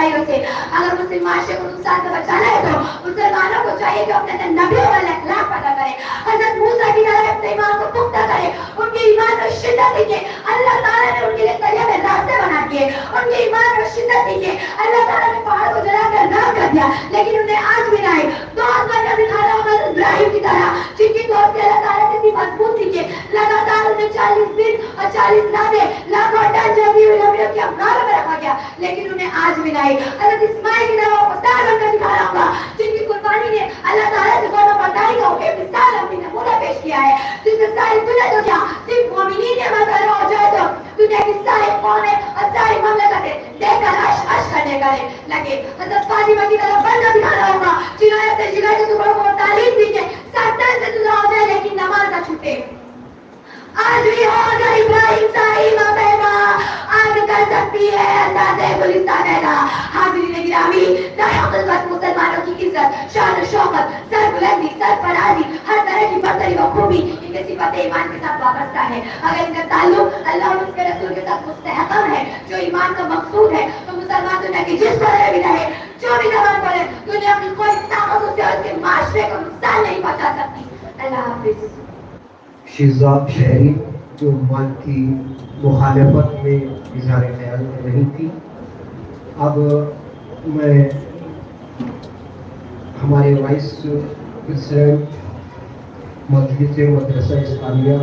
برائیوں سے. اگر مسلم معاشرے کو نقصان سے بچانا ہے تو مسلمانوں کو چاہیے کہ اپنے اندر نبیوں والا اخلاق پیدا کرے. حضرت موسیٰ کی طرح اپنے ایمان کو پختہ کرے. ان کے ایمان میں شدت دیکھے. اللہ تعالیٰ نے ان کے لیے دریا میں راستے بنا دیے. ان کے ایمان میں شدت دیکھے. اللہ تعالیٰ نے پہاڑ کو جلا کر راہ کر دیا لیکن انہیں آج بھی نہیں. دوست بن کر دکھانا ہوگا ابراہیم کی طرح جن کی دوستی اللہ تعالیٰ سے اتنی مضبوط تھی کہ لگاتار انہیں 40 دن اور 40 راتیں لاکھوں ٹن جبھی ہوئی نبیوں کی افغانوں میں رکھا گیا لیکن انہیں آج بھی نہیں. حضرت اسماعیل کی طرح وفادار بن کر دکھانا ہوگا جن کی قربانی نے اللہ تعالیٰ سے فرما برداری کا ایک مثال اپنی نمونہ پیش کیا ہے. جس میں ساری دنیا تو کیا صرف مومنین کے مدد ہو جائے تو دنیا کی ساری قومیں اور ساری مملکتیں دیکھ کر عش کرنے لگے. حضرت فاطمہ کی طرح بن کر دکھانا ہوگا جنہوں نے اپنے جگر کے ٹکڑوں کو تعلیم دی کہ ساتھ سے جدا ہو جائے لیکن نماز نہ چھوٹے. آج بھی ہوگا ابراہیم صاحب پیدا آگ کر سکتی ہے اندازے گلستان پیدا. حاضرین گرامی خدمت مسلمانوں کی عزت شان و شوکت سربلندی سرفرازی ہر طرح کی برتری و خوبی ان کے صفت ایمان کے ساتھ وابستہ ہے. اگر ان کا تعلق اللہ اور اس کے رسول کے ساتھ مستحکم ہے جو ایمان کا مقصود ہے تو مسلمان دنیا کی جس طرح بھی رہے جو بھی زبان بولے دنیا کی کوئی طاقت اسے اور اس کے معاشرے کو نقصان نہیں پہنچا سکتی. اللہ حافظ. شہزاد شہری جو عنوان کی مخالفت میں اظہار خیال کر رہی تھی. اب میں ہمارے وائس پریزیڈنٹ مجلس مدرسہ اسلامیہ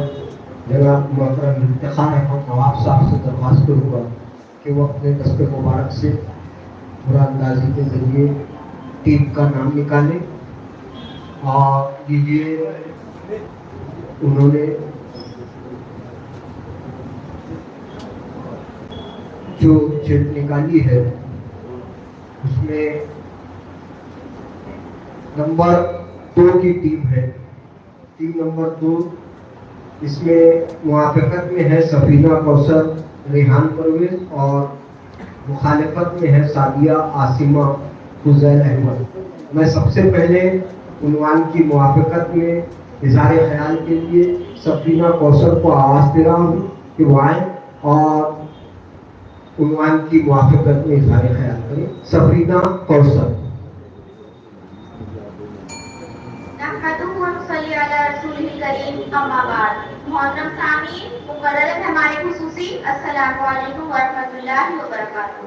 جناب محترم افتخار احمد نواب صاحب سے درخواست کروں گا کہ وہ اپنے دست مبارک سے قرآن اندازی کے ذریعے ٹیم کا نام نکالیں. اور یہ انہوں نے جو چٹ نکالی ہے اس میں نمبر 2 کی ٹیم ہے. ٹیم نمبر 2 اس میں موافقت میں ہے سفینہ کوثر ریحان پرویز اور مخالفت میں ہے سعدیہ عاصمہ فضیل احمد. میں سب سے پہلے عنوان کی موافقت میں اظہار خیال کے لیے سفینہ کوثر کو آواز دے رہا ہوں کہ وہ آئیں اور عنوان کی موافقت میں اظہار خیال کریں. سفینہ کوثر. محترم سامعین مقرر مہمان خصوصی السلام علیکم ورحمۃ اللہ وبرکاتہ.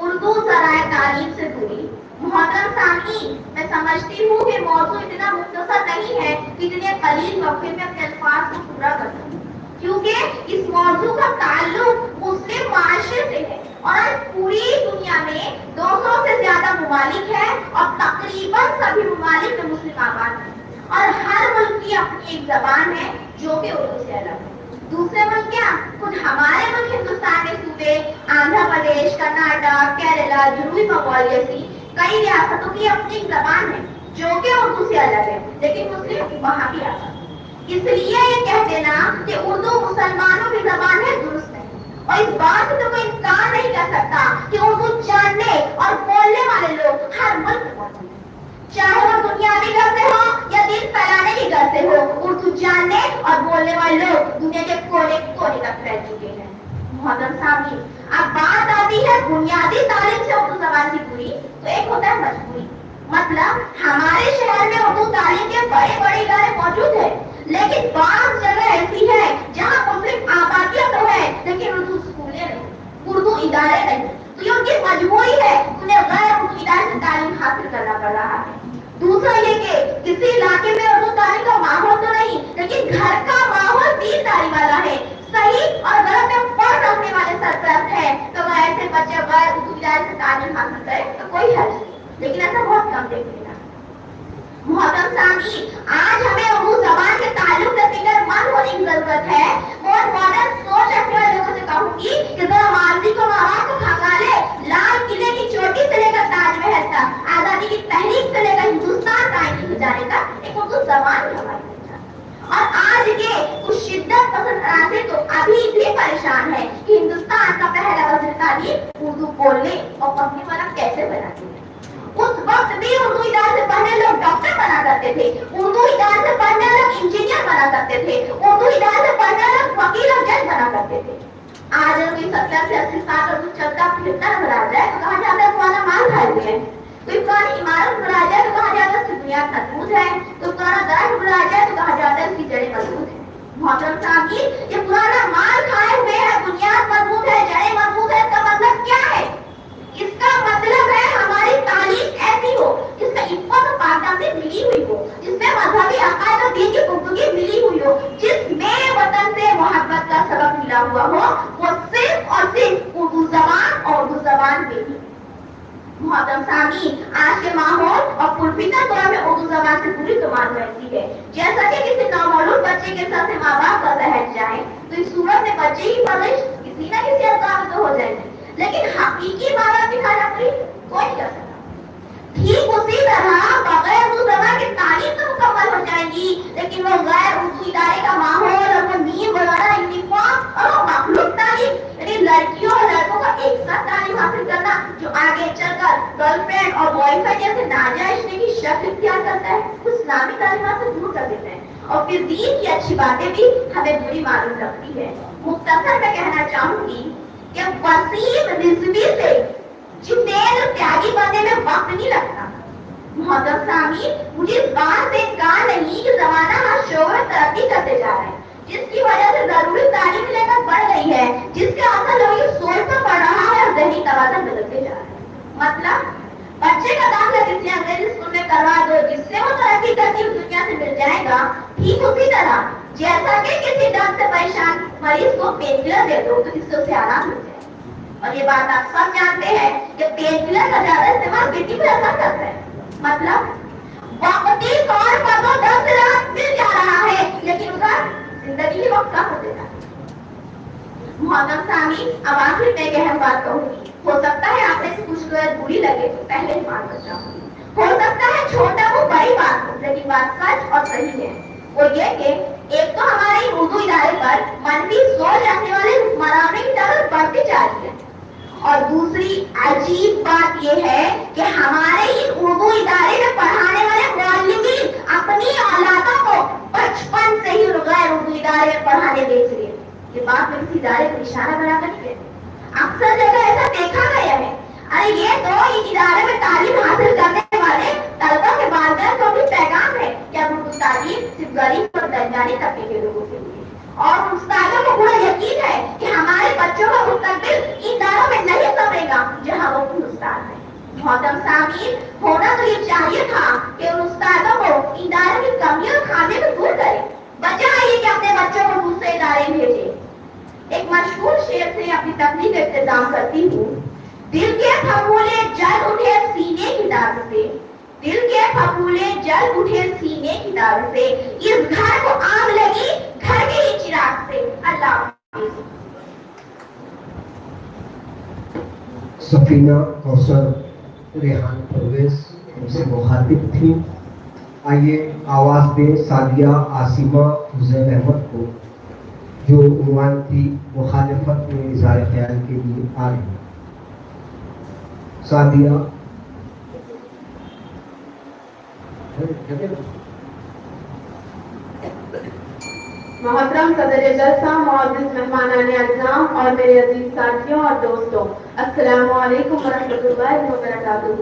اردو ذرائع تعلیم سے دوری. محترم سامعین میں سمجھتی ہوں کہ موضوع اتنا مختصر نہیں ہے کہ اتنے قلیل وقفے میں اپنے الفاظ کو پورا کر سکوں کیونکہ اس موضوع کا تعلق مسلم معاشرے سے ہے اور آج پوری دنیا میں 200 سے زیادہ ممالک ہیں اور تقریباً سبھی ممالک میں مسلم آباد ہیں اور ہر ملک کی اپنی ایک زبان ہے جو کہ اردو سے الگ ہے. دوسرے ملک کیا خود ہمارے ملک ہندوستان کے صوبے آندھرا پردیش کرناٹک کیرلا جنوبی بنگال جیسی کئی ریاستوں کی اپنی ایک زبان ہے جو کہ اردو سے الگ ہے لیکن مسلم وہاں بھی آتا ہے. اس لیے یہ کہہ دینا کہ اردو مسلمانوں کی زبان ہے درست نہیں اور اس بات سے تو کوئی انکار نہیں کر سکتا کہ اردو جاننے اور بولنے والے لوگ ہر ملک میں موجود ہیں چاہے وہ دنیاوی گھر سے ہو یا دین پھیلانے کی گھر سے ہو. اردو جاننے اور بولنے والے لوگ دنیا کے کونے کونے تک پھیل چکے ہیں. محترم سامعین اب بات آتی ہے بنیادی تعلیم سے اردو زبان کی دوری تو ایک ہوتا ہے مجبوری. مطلب ہمارے شہر میں اردو تعلیم کے بڑے بڑے ادارے موجود ہیں لیکن بعض جگہ ایسی ہے جہاں مسلم آبادیاں تو ہے لیکن اردو اسکولیں نہیں اردو ادارے نہیں تو یہ ان کی مجبوری ہے انہیں غیر اردو ادارے سے تعلیم حاصل کرنا پڑ رہا ہے. دوسرا یہ کہ کسی علاقے میں اردو تعلیم کا ماحول تو نہیں لیکن گھر کا ماحول دینداری والا ہے صحیح اور غلط میں فرق رکھنے والے سرپرست ہے تو اگر ایسے بچے غیر اردو ادارے سے تعلیم حاصل کرے تو کوئی حرج نہیں لیکن ایسا بہت کم دیکھنے کا. محترم سامعین آج ہمیں اردو زبان کے تعلق سے فکر مند ہونے کی ضرورت ہے اور ماڈرن سوچ رکھنے والے لوگوں سے کہوں گی کہ ذرا ماضی کو ماحول کو کھنگا لے. لال قلعے کی چوٹی سے لے کر تاج محل تک آزادی کی تحریک سے لے کر ہندوستان قائم ہو جانے تک ایک اردو زبان ہی ہماری اور آج کے کچھ شدت پسند عناصر تو ابھی بھی پریشان ہے کہ ہندوستان کا پہلا وزیر تعلیم اردو بولنے اور پڑھنے والا کیسے بناتے ہیں. اس وقت بھی اردو ادارے سے پڑھنے لوگ ڈاکٹر بنا کرتے تھے اردو ادارے سے پڑھنے لوگ انجینئر بنا کرتے تھے اردو ادارے سے پڑھنے لوگ وکیل اور جج بنا کرتے تھے. آج کوئی 70 سے 80 سال اردو چلتا پھرتا نظر آ جائے تو کہا جاتا ہے مال کھائے ہوئے ہیں. کوئی پرانی عمارت بنا جائے تو کہا جاتا ہے اس کی بنیاد مضبوط ہے, کوئی پرانا درخت بنا جائے تو کہا جاتا ہے اس کی جڑیں مضبوط ہیں. محترم سامعین, یہ پرانا مال کھائے ہوئے ہے, بنیاد مضبوط ہے, جڑیں مضبوط ہے, اس کا مطلب کیا ہے؟ اس کا مطلب ہے ہماری تعلیم ایسی ہو جس میں عفت و پاکدامنی ملی ہوئی ہو, جس میں مذہبی عقائد اور دین کی گفتگو ملی ہوئی ہو, جس میں وطن سے محبت کا سبق ملا ہوا ہو, وہ صرف اور صرف اردو زبان اور اردو زبان میں ہی. محترم سامعین, آج کے ماحول اور پرفتن دور میں اردو زبان سے پوری کمال ایسی ہے. جیسا کہ کسی نامعلوم بچے کے ساتھ ماں باپ کا ذہن جائے تو اس صورت میں بچے کی پرورش کسی نہ کسی انداز میں ہو جائے گی, لیکن حقیقی ماں باپ کی خیراتی کوئی نہیں کر سکتا. ٹھیک اسی طرح بغیر اردو زبان کی تعلیم تو مکمل ہو جائے گی, لیکن وہ غیر اردو ادارے کا ماحول اور وہ نیم وغیرہ یونیفارم اور وہ مخلوق تعلیم, یعنی لڑکیوں اور لڑکوں کا ایک ساتھ تعلیم حاصل کرنا جو آگے چل کر گرل فرینڈ اور بوائے فرینڈ جیسے ناجائز رشتے کی شکل اختیار کرتا ہے, اسلامی تعلیمات سے دور کر دیتا ہے. اور پھر دین کی اچھی باتیں بھی ہمیں بری معلوم لگتی ہے. مختصر میں کہنا چاہوں گی کہ وسیم رضوی سے جنید تیاگی بننے میں وقت نہیں لگتا. محترم سامعین, مجھے اس بات سے انکار نہیں کہ زمانہ ہر شعبے ترقی کرتے جا رہا ہے, جس کی وجہ سے ضروری تعلیم لے کر بڑھ گئی ہے, جس کے اثر لوگوں کی سوچ پر پڑ رہا ہے اور ذہنی توازن بدلتے جا رہا ہے. مطلب بچے کا داخلہ کسی انگریزی اسکول میں کروا دو جس سے وہ ترقی کرتی ہوئی دنیا سے مل جائے گا. ٹھیک اسی طرح جیسا کہ کسی ڈر سے پریشان مریض کو پین کلر دے دو تو اس سے اسے آرام مل جائے. اور یہ بات آپ سب جانتے ہیں کہ پین کلر کا زیادہ استعمال بیٹی پر اثر کرتا ہے. مطلب وقتی طور پر تو 10 راحت مل جا رہا ہے, لیکن ادھر زندگی ہی وقت کم ہو دیتا ہے. محترم سامعین, اب آخر میں ایک اہم بات کہوں گی. ہو سکتا ہے آپ نے کچھ غیر بری لگے تو پہلے ہی مان کر جاؤں. ہو سکتا ہے چھوٹا وہ بڑی بات ہو, لیکن بات سچ اور صحیح ہے. وہ یہ کہ ایک تو ہمارے اردو ادارے پر منفی سوچ رکھنے والے حکمرانوں کی تعداد بڑھتی جا رہی ہے, اور دوسری عجیب بات یہ ہے کہ ہمارے ان اردو ادارے میں پڑھانے والے معلمین اپنی اولادوں کو بچپن سے ہی غیر اردو ادارے میں پڑھانے بھیج رہے ہیں. یہ بات میں کسی ادارے کو نشانہ بنا کر نہیں کہتے, اکثر جگہ ایسا دیکھا گیا ہے. ارے یہ تو ان ادارے میں تعلیم حاصل کرنے والے طلبہ کے والدین کو بھی پیغام ہے کہ اب اردو تعلیم صرف غریب اور درمیانی طبقے کے لوگوں کے لیے, اور استادوں کو پورا یقین ہے کہ ہمارے بچوں کا مستقبل ان اداروں میں نہیں سمے گا جہاں وہ خود استاد ہے. محترم سامعین, ہونا تو یہ چاہیے تھا کہ ان استادوں کو ادارے کی کمیوں اور خامیوں کو دور کریں, بجائے یہ کہ اپنے بچوں کو دوسرے ادارے بھیجیں. ایک مشہور شعر سے اپنی تقریر کا اختتام کرتی ہوں. دل کے پھپھولے جل اٹھے سینے کی داغ سے, دل کے پھپھولے جل اٹھے سینے کی داغ سے, اس گھر کو آگ لگی گھر کے ہی چراغ سے. اللہ حافظ. سفینہ کوثر ریحان پرویز ہم سے مخاطب تھی. آئیے آواز دیں سعدیہ عاصمہ حسین احمد کو, جو عنوان کی مخالفت میں اظہار خیال کے لیے آ رہی ہیں. سعدیہ. محترم صدر جلسہ, معزز مہمانان اعظام اور میرے عزیز ساتھیوں اور دوستوں, السلام علیکم ورحمۃ اللہ وبرکاتہ.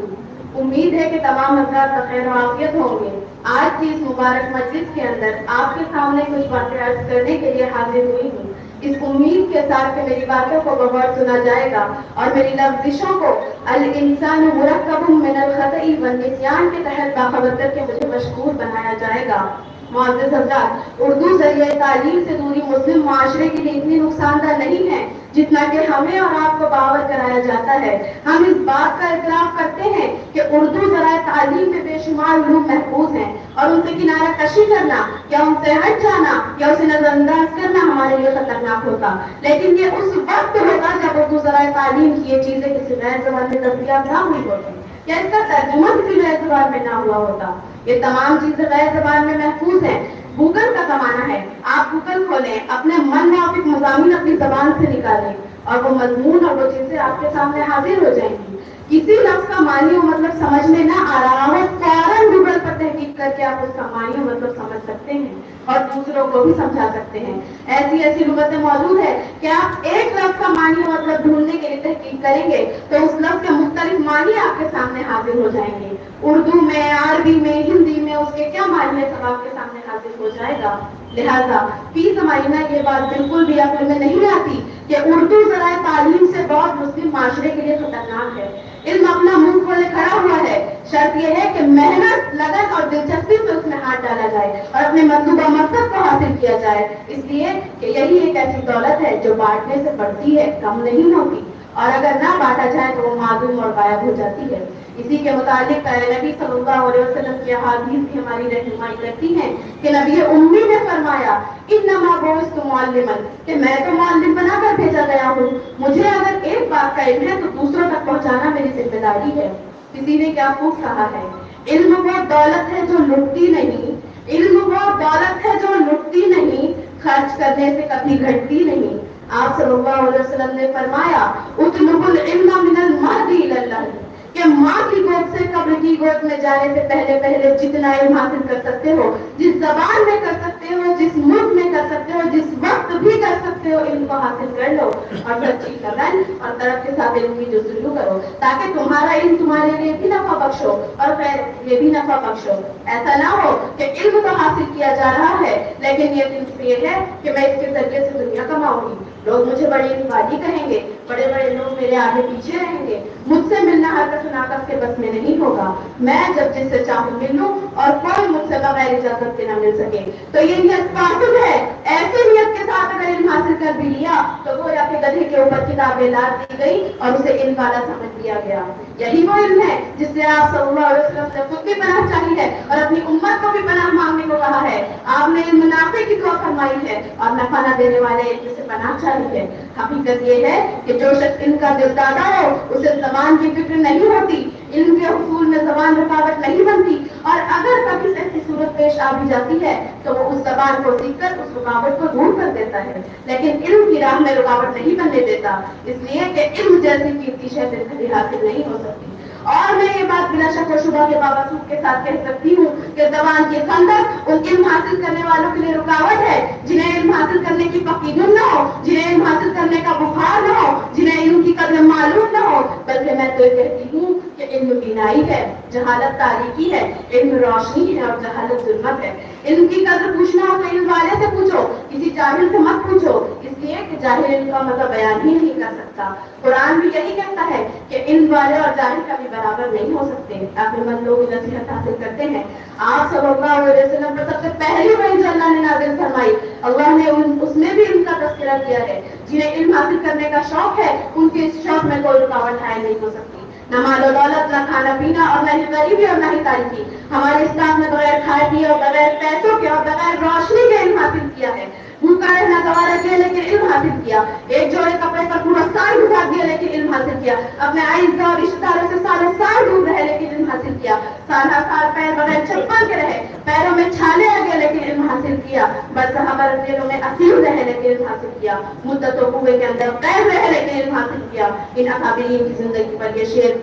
امید ہے کہ تمام حضرات بخیر و عافیت ہوں گے. آج کی اس مبارک مجلس کے اندر آپ کے سامنے کچھ باتیں عرض کرنے کے لیے حاضر ہوئی ہوں, اس امید کے ساتھ کہ میری باتوں کو بغور سنا جائے گا اور میری لفظشوں کو الانسان مرکب من الخطأ والنسیان کے تحت باخبر کر کے مجھے مشکور بنایا جائے گا. معزز حضرات, اردو ذریعہ تعلیم سے دوری مسلم معاشرے کے لیے اتنی نقصان دہ نہیں ہے جتنا کہ ہمیں اور آپ کو باور کرایا جاتا ہے. ہم اس بات کا اعتراف کرتے ہیں کہ اردو ذرائع تعلیم میں بے شمار علوم محفوظ ہیں, اور ان سے کنارہ کشی کرنا یا ان سے ہٹ جانا یا اسے نظر انداز کرنا ہمارے لیے خطرناک ہوتا. لیکن یہ اس وقت ہوگا جب اردو ذرائع تعلیم کی یہ چیزیں کسی غیر زبان میں دستیاب نہ ہوئی ہوتی, یا اس کا ترجمہ کسی غیر زبان میں نہ ہوا ہوتا. یہ تمام چیزیں غیر زبان میں محفوظ ہیں. گوگل کا زمانہ ہے, آپ گوگل کھولیں, اپنے من موافق مضامین اپنی زبان سے نکالیں اور وہ مضمون اور وہ چیزیں آپ کے سامنے حاضر ہو جائیں گی. کسی لفظ کا معنی و مطلب سمجھ میں نہ آ رہا ہو, فوراً گوگل پر تحقیق کر کے کہ آپ اس کا معنی و مطلب سمجھ سکتے ہیں اور دوسروں کو بھی سمجھا سکتے ہیں۔ ایسی ایسی لغتیں موجود ہے کہ آپ ایک لفظ کا معنی و مطلب ڈھونڈنے کے لیے تحقیق کریں گے تو اس لفظ کے مختلف معنی آپ کے سامنے حاضر ہو جائیں گے۔ اردو میں، عربی میں، ہندی میں اس کے کیا معنی ہے سب آپ کے سامنے حاضر ہو جائے گا۔ لہذا فی زمانہ یہ بات بالکل بھی عقل میں نہیں آتی کہ اردو ذرائع تعلیم سے بہت مسلم معاشرے کے لیے خطرناک ہے۔ علم اپنا منہ کھولے کھڑا ہوا ہے، شرط یہ ہے کہ محنت، لگن اور دلچسپی سے اس میں ہاتھ ڈالا جائے اور اپنے مطلوبہ مقصد کو حاصل کیا جائے، اس لیے کہ یہی ایک ایسی دولت ہے جو بانٹنے سے بڑھتی ہے، کم نہیں ہوتی، اور اگر نہ بانٹا جائے تو وہ معدوم اور غائب ہو جاتی ہے۔ اسی کے متعلق نبی صلی اللہ علیہ وسلم کی احادیث بھی ہماری رہنمائی کرتی ہیں کہ نبی امی نے فرمایا انما بعثت معلما، کہ میں تو معلم بنا کر بھیجا گیا ہوں، مجھے اگر ایک بات کا علم ہے تو دوسروں تک پہنچانا میری ذمہ داری ہے۔ کسی نے کیا خوب کہا ہے، علم وہ دولت ہے جو لٹتی نہیں، علم وہ دولت ہے جو لٹتی نہیں، خرچ کرنے سے کبھی گھٹتی نہیں۔ آپ صلی اللہ علیہ وسلم نے فرمایا اطلبوا العلم من المهد الى اللحد، کہ ماں کی گود سے قبر کی گود میں جانے سے پہلے جتنا علم حاصل کر سکتے ہو، جس زبان میں کر سکتے ہو، جس ملک میں کر سکتے ہو، جس وقت بھی کر سکتے ہو، علم کو حاصل کر لو اور سچی لگن اور طرف کے ساتھ علم کی جستجو کرو، تاکہ تمہارا علم تمہارے لیے بھی نفع بخش ہو اور خیر یہ بھی نفع بخش ہو۔ ایسا نہ ہو کہ علم تو حاصل کیا جا رہا ہے لیکن یہ دل یہ ہے کہ میں اس کے ذریعے سے دنیا کماؤں گی، لوگ مجھے بڑی علم والی کہیں گے، بڑے بڑے لوگ میرے آگے پیچھے رہیں گے، مجھ سے ملنا ہر کس ناقص کے بس میں نہیں ہوگا، میں جب جس سے چاہوں مل لوں اور کوئی مجھ سے بغیر اجازت کے نہ مل سکے۔ تو یہ نیت فاسد ہے۔ ایسی نیت کے ساتھ اگر علم حاصل کر بھی لیا تو گویا کہ گدھے کے اوپر کتابیں لاد دی گئی اور اسے علم والا سمجھ لیا گیا۔ یہی وہ علم ہے جس سے آپ صلی اللہ علیہ وسلم نے خود بھی پناہ چاہی ہے اور اپنی امت کو بھی پناہ مانگنے کو کہا ہے۔ آپ نے علم نافع کی دعا فرمائی ہے اور نفع نہ دینے والے علم سے پناہ چاہی ہے۔ حقیقت یہ ہے کہ جو شخص علم کا دل دادا ہو اسے زبان کی فکر نہیں ہوتی، علم کے حصول میں زبان رکاوٹ نہیں بنتی، اور اگر کبھی ایسی صورت پیش آ بھی جاتی ہے تو وہ اس زبان کو سیکھ کر اس رکاوٹ کو دور کر دیتا ہے، لیکن علم کی راہ میں رکاوٹ نہیں بننے دیتا، اس لیے کہ علم جیسی قیمتی شے سے کبھی حاصل نہیں ہو سکتی۔ اور میں یہ بات بلا شک و شبہ کے باوجود کے ساتھ کہہ سکتی ہوں کہ زبان کی خندق ان علم حاصل کرنے والوں کے لیے رکاوٹ ہے جنہیں علم حاصل کرنے کی پکی دھن نہ ہو، جنہیں علم حاصل کرنے کا بخار نہ ہو، جنہیں علم کی قدر معلوم نہ ہو، بلکہ میں تو یہ کہتی ہوں کہ علم بینائی ہے، جہالت تاریکی ہے، علم روشنی ہے اور جہالت ظلمت ہے۔ علم کی قدر پوچھنا ہو تو علم والے سے پوچھو، کسی جاہل سے مت پوچھو، اس لیے کہ جاہل علم کا مزہ بیان ہی نہیں کر سکتا۔ قرآن بھی یہی کہتا ہے کہ علم والے اور جاہل کبھی برابر نہیں ہو سکتے۔ عقل مند لوگ نصیحت حاصل کرتے ہیں۔ آپ صلی اللہ علیہ وسلم پر سب سے پہلی وحی جو اللہ نے نازل فرمائی، اللہ نے اس میں بھی ان کا تذکرہ کیا ہے۔ جنہیں علم حاصل کرنے کا شوق ہے ان کے اس شوق میں کوئی رکاوٹ حائل نہیں ہو سکتی۔ نہ مال و دولت، نہ کھانا پینا، اور نہ ہی غریبی اور نہ ہی تاریکی۔ ہمارے اسلام نے بغیر کھائے پیے اور بغیر پیسوں کے اور بغیر روشنی کے علم حاصل کیا ہے۔ بھوکا رہنا گوارا کیا لیکن علم حاصل کیا، ایک جوڑے کپڑے پر پورا سال گزار دیا لیکن علم حاصل کیا، اپنے اعزاء اور رشتہ داروں سے سالوں سال دور رہے لیکن علم حاصل کیا، سالہ سال پیر بغیر چپل کے رہے، پیروں میں چھالے آ گئے لیکن علم حاصل کیا، برصحابہ جیلوں میں اسیر رہے لیکن علم حاصل کیا، مدتوں کنویں کے اندر قید رہے لیکن علم حاصل کیا۔ ان اکابرین کی زندگی پر یہ شعر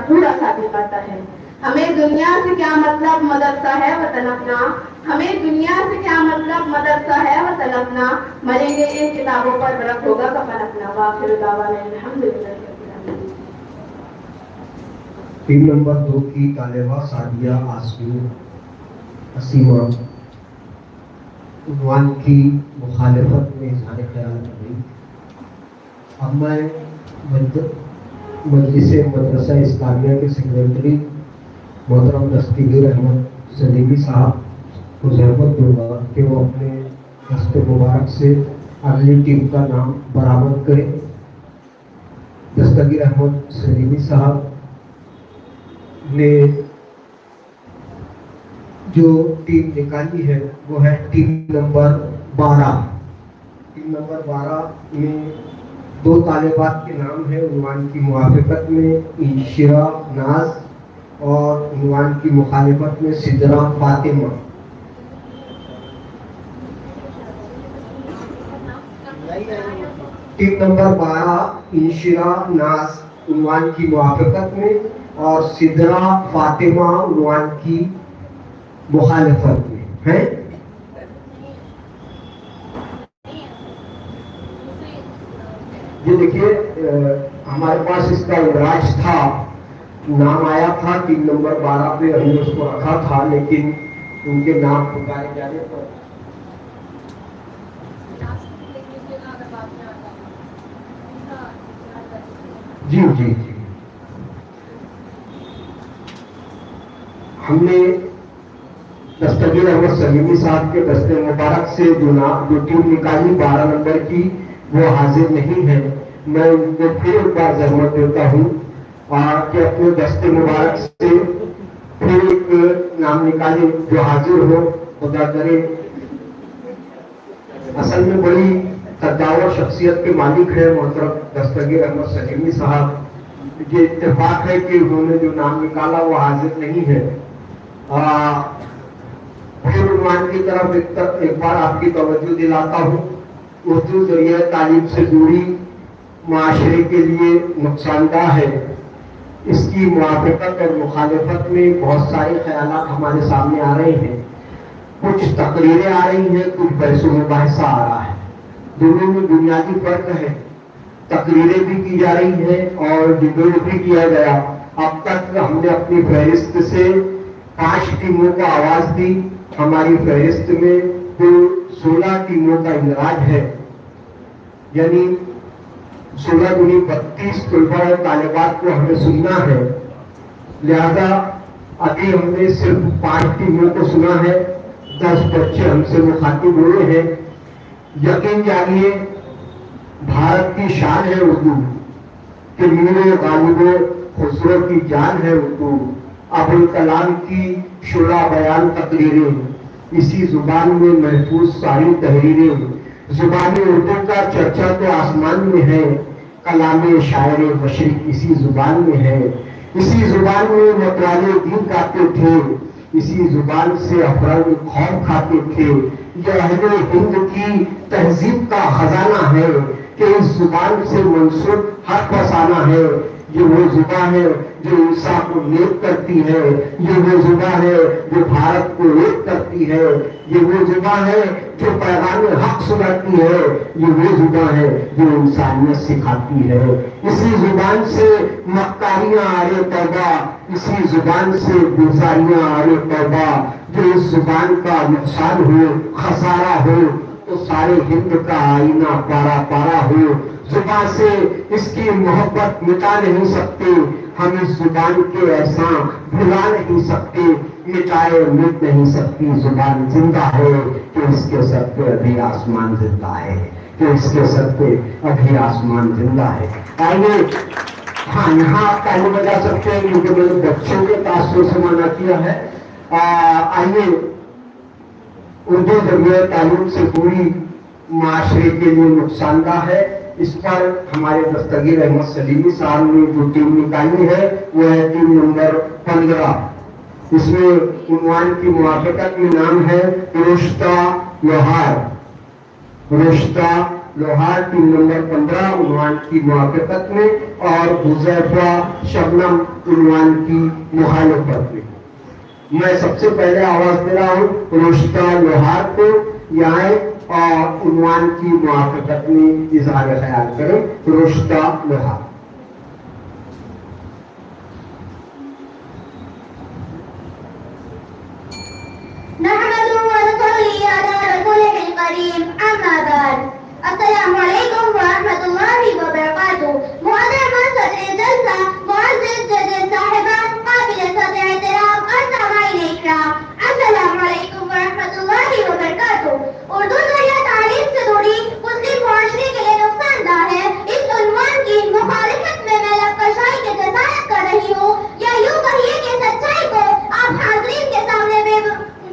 پورا ثابت کرتا ہے۔ ہمیں دنیا سے کیا مطلب، مدرسہ ہے وطن اپنا، ہمیں دنیا سے کیا مطلب، مدرسہ ہے وطن اپنا، مریں گے ان کتابوں پر برق ہوگا کفن اپنا۔ وآخر دعوانا الحمدللہ رب العالمین۔ ٹیم نمبر 2 کی طالبہ سعدیہ آسمین اسیمہ عنوان کی مخالفت میں اظہار خیال کر رہی۔ اب میں مجلس مدرسہ اسلامیہ کے سیکریٹری محترم دستگیر احمد سلیمی صاحب کو زحمت دوں گا کہ وہ اپنے دست مبارک سے اگلی ٹیم کا نام برآمد کریں۔ دستگیر احمد سلیمی صاحب نے جو ٹیم نکالی ہے وہ ہے ٹیم نمبر 12۔ ٹیم نمبر 12 میں 2 طالبات کے نام ہے عنوان کی موافقت میں انشرا ناز اور عنوان کی مخالفت میں سدرا فاطمہ۔ ٹیم نمبر 12 انشرا ناز عنوان کی موافقت میں اور سدرا فاطمہ عنوان کی مخالفت میں ہے. یہ دیکھیے ہمارے پاس اس کا اندراج تھا, نام آیا تھا 3 نمبر 12 پہ ہم نے اس کو رکھا تھا, لیکن ان کے نام پکارے جانے پر جی جی جی ہم نے دستگیر احمد سلیمی صاحب کے دست مبارک سے جو ٹیم نکالی 12 نمبر کی, وہ حاضر نہیں ہے. میں ان کو پھر ایک بار زحمت دیتا ہوں کہ اپنے دست مبارک سے پھر ایک نام نکالے جو حاضر ہو. خدا کرے. اصل میں بڑی قداور شخصیت کے مالک ہے محترم دستگیر احمد سلیمی صاحب. یہ اتفاق ہے کہ انہوں نے جو نام نکالا وہ حاضر نہیں ہے. پھر عنوان کی طرف ایک بار آپ کی توجہ دلاتا ہوں. اردو ذریعہ تعلیم سے دوری معاشرے کے لیے نقصان دہ ہے. اس کی موافقت اور مخالفت میں بہت سارے خیالات ہمارے سامنے آ رہے ہیں. کچھ تقریریں آ رہی ہیں, کچھ بحث و مباحثہ آ رہا ہے. دونوں میں بنیادی فرق ہے. تقریریں بھی کی جا رہی ہیں اور ڈبیٹ بھی کیا گیا. اب تک ہم نے اپنی فہرست سے 5 ٹیموں کو آواز دی. ہماری فہرست میں کل 16 ٹیموں کا اندراج ہے, یعنی 16 دنی 32 طلباء اور طالبات کو ہمیں سننا ہے. لہذا ابھی ہم نے صرف 5 ٹیموں کو سنا ہے. 10 بچے ہم سے مخاطب ہوئے ہیں. یقین جانیے بھارت کی شان ہے اردو, کہ میر غالب خسرو کی جان ہے اردو. ابوالکلام کی شعرا بیان تقریریں, اسی زبان میں محفوظ ساری تحریریں. زبان اردو کا چرچا تو آسمان میں ہے, کلام شاعر مشرق اسی زبان میں ہے. اسی زبان میں مطالعے دین گاتے تھے, اسی زبان سے افراد خوف کھاتے تھے. یہ اہل ہند کی تہذیب کا خزانہ ہے کہ اس زبان سے منسوب حرف فسانہ ہے. یہ وہ زبان ہے جو انسان کو نیک کرتی ہے. یہ وہ زبان ہے جو بھارت کو ایک کرتی ہے. یہ وہ زبان ہے جو پیغام حق سناتی ہے. یہ وہ زبان ہے جو انسانیت سکھاتی ہے. اسی زبان سے مکاریاں آرے توبہ, اسی زبان سے گزاریاں آرے توبہ. جو اس زبان کا نقصان ہو, خسارہ ہو, تو سارے ہند کا آئینہ پارا پارا ہو. زبان سے اس کی محبت مٹا نہیں سکتے ہم, اس زبان کے احسان بھلا نہیں سکتے, مٹائے مٹ نہیں سکتی. زبان زندہ ہے کہ اس کے سر پہ ابھی آسمان زندہ ہے, کہ اس کے سر پہ ابھی آسمان زندہ ہے. آئیے, ہاں یہاں آپ تعلیم بجا سکتے ہیں کیونکہ میں نے بچوں کے تاثر سے منع کیا ہے. آئیے, اردو ذریعہ تعلیم سے پوری معاشرے کے لیے نقصان دہ ہے. اس پر ہمارے دستگیر احمد سلیمی صاحب نے جو ٹیم نکالی ہے وہ ہے ٹیم نمبر 15. اس میں عنوان کی موافقت میں نام ہے رشتہ لوہار. رشتہ لوہار ٹیم نمبر 15 عنوان کی موافقت میں, اور حذیفہ شبنم عنوان کی مخالفت میں. میں سب سے پہلے آواز دے رہا ہوں رشتہ لوہار کو, یہاں اور عنوان کی موافقت میں اظہار خیال کریں. رشتہ لوہار. السلام علیکم ورحمۃ اللہ وبرکاتہ. محترم صدر جلسہ, معزز جج صاحبان, قابل صدر احترام اور سامعین اکرام, السلام علیکم ورحمۃ اللہ وبرکاتہ. اردو ذریعہ تعلیم سے دوری مسلم معاشرے کے لیے نقصان دہ ہے. اس عنوان کی مخالفت میں لب کشائی کی جسارت کر رہی ہوں, یا یوں کہیے کہ سچائی کو آپ حاضرین کے سامنے بے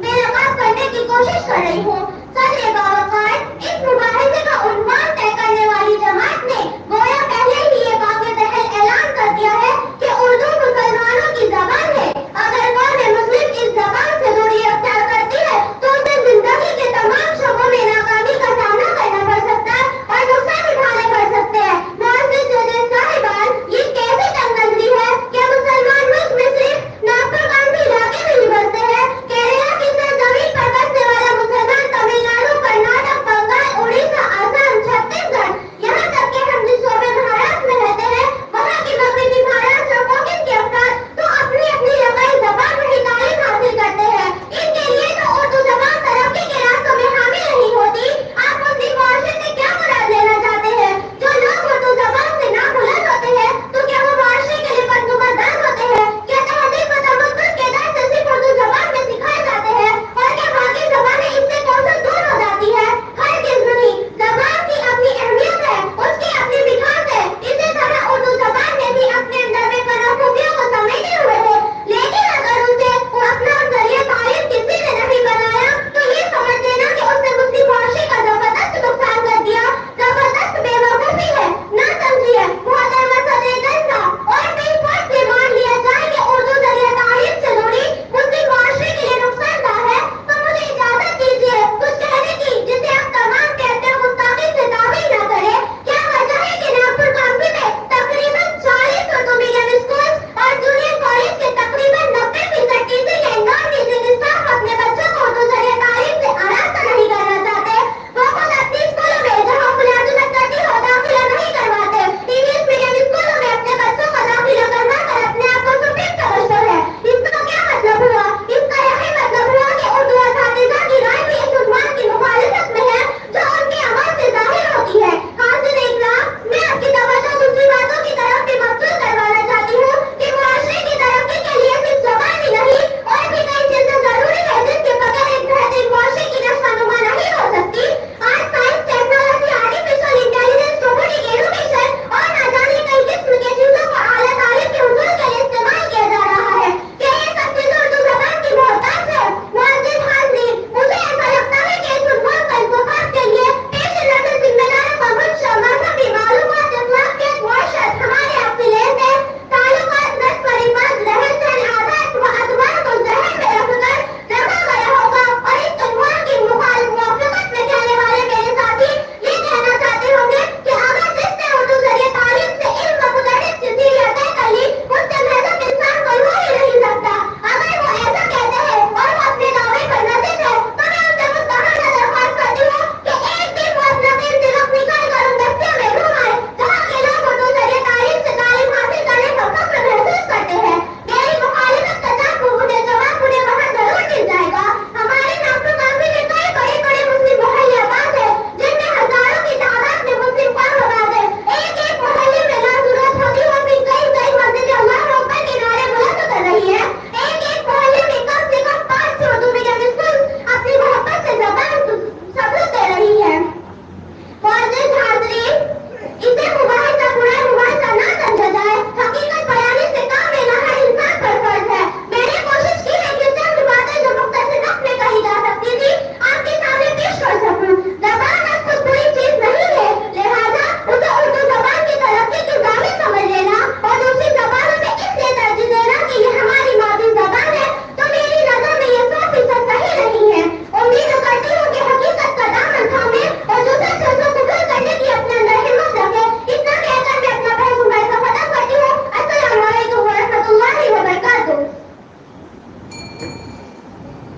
نقاب کرنے کی کوشش کر رہی ہوں. صدر باوقار, اس مباحثے کا عنوان طے کرنے والی جماعت نے گویا پہلے ہی یہ واقع اعلان کر دیا ہے کہ اردو مسلمانوں کی زبان ہے. اگر قوم مسلم اس زبان سے دوری اختیار کرتی ہے تو اسے زندگی کے تمام شعبوں میں ناکامی کا سامنا کرنا پڑ سکتا ہے اور نقصان اٹھانے پڑ سکتے ہیں. معزز جج صاحبان, یہ کیسی تنگ نظری ہے کہ مسلمان ملک میں صرف ناگپور گاندھی علاقے میں ہی بستے ہیں. کیرلا کی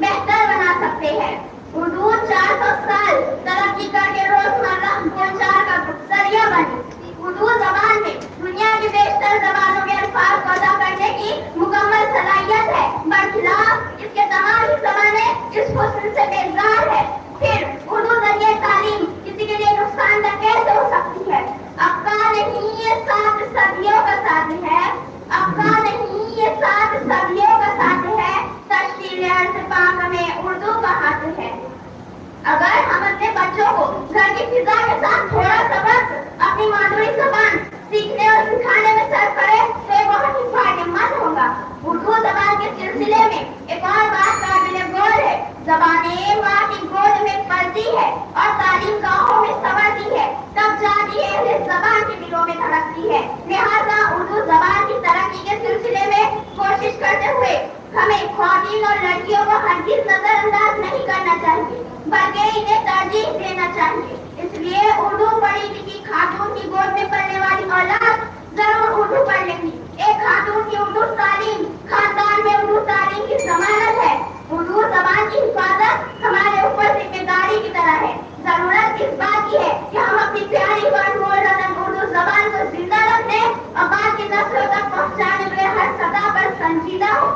بہتر بنا سکتے ہیں۔ اردو 400 سال ترقی کر کے روزمرہ بول چال کا ذریعہ بنی۔ اردو زبان میں دنیا کی بیشتر زبانوں کے الفاظ کو ادا کرنے کی مکمل صلاحیت ہے، برخلاف اس کے تمام ہی زبانیں اس حسن سے بیزار ہے۔ پھر اردو ذریعے تعلیم کسی کے لیے نقصان دہ کیسے ہو سکتی ہے؟ اب کا نہیں یہ 7 صدیوں کا ساتھ ہے، اب کا نہیں یہ 7 صدیوں کا ساتھ ہے، تشکیل عرض پاک میں اردو کا ہاتھ ہے۔ اگر ہم اپنے بچوں کو گھر کی فضا کے ساتھ تھوڑا سا وقت اپنی مادری زبان سیکھنے اور سکھانے میں صرف کرے تو یہ بہت ہی فائدہ مند ہوگا۔ اردو زبان کے سلسلے میں ایک اور بات قابل غور ہے، زبانیں ماں کی گود میں پلتی ہے اور تعلیم گاہوں میں سنورتی ہے، تب جا کے اہل زبان کے دلوں میں دھڑکتی ہے۔ لہٰذا اردو زبان کی ترقی کے سلسلے میں کوشش کرتے ہوئے ہمیں خواتین اور لڑکیوں کو ہرگز نظر انداز نہیں کرنا چاہیے، بلکہ انہیں ترجیح دینا چاہیے۔ اس لیے اردو پڑھی لکھی خاتون کی گود میں پلنے والی اولاد ضرور اردو پڑھ لے گی۔ ایک خاتون کی اردو تعلیم خاندان میں اردو تعلیم کی ضمانت ہے۔ اردو زبان کی حفاظت ہمارے اوپر ذمہ داری کی طرح ہے۔ ضرورت اس بات کی ہے کہ ہم اپنی پیاری اردو زبان کو زندہ رکھنے اور بعد کی نسلوں تک پہنچانے میں ہر سطح پر سنجیدہ ہو۔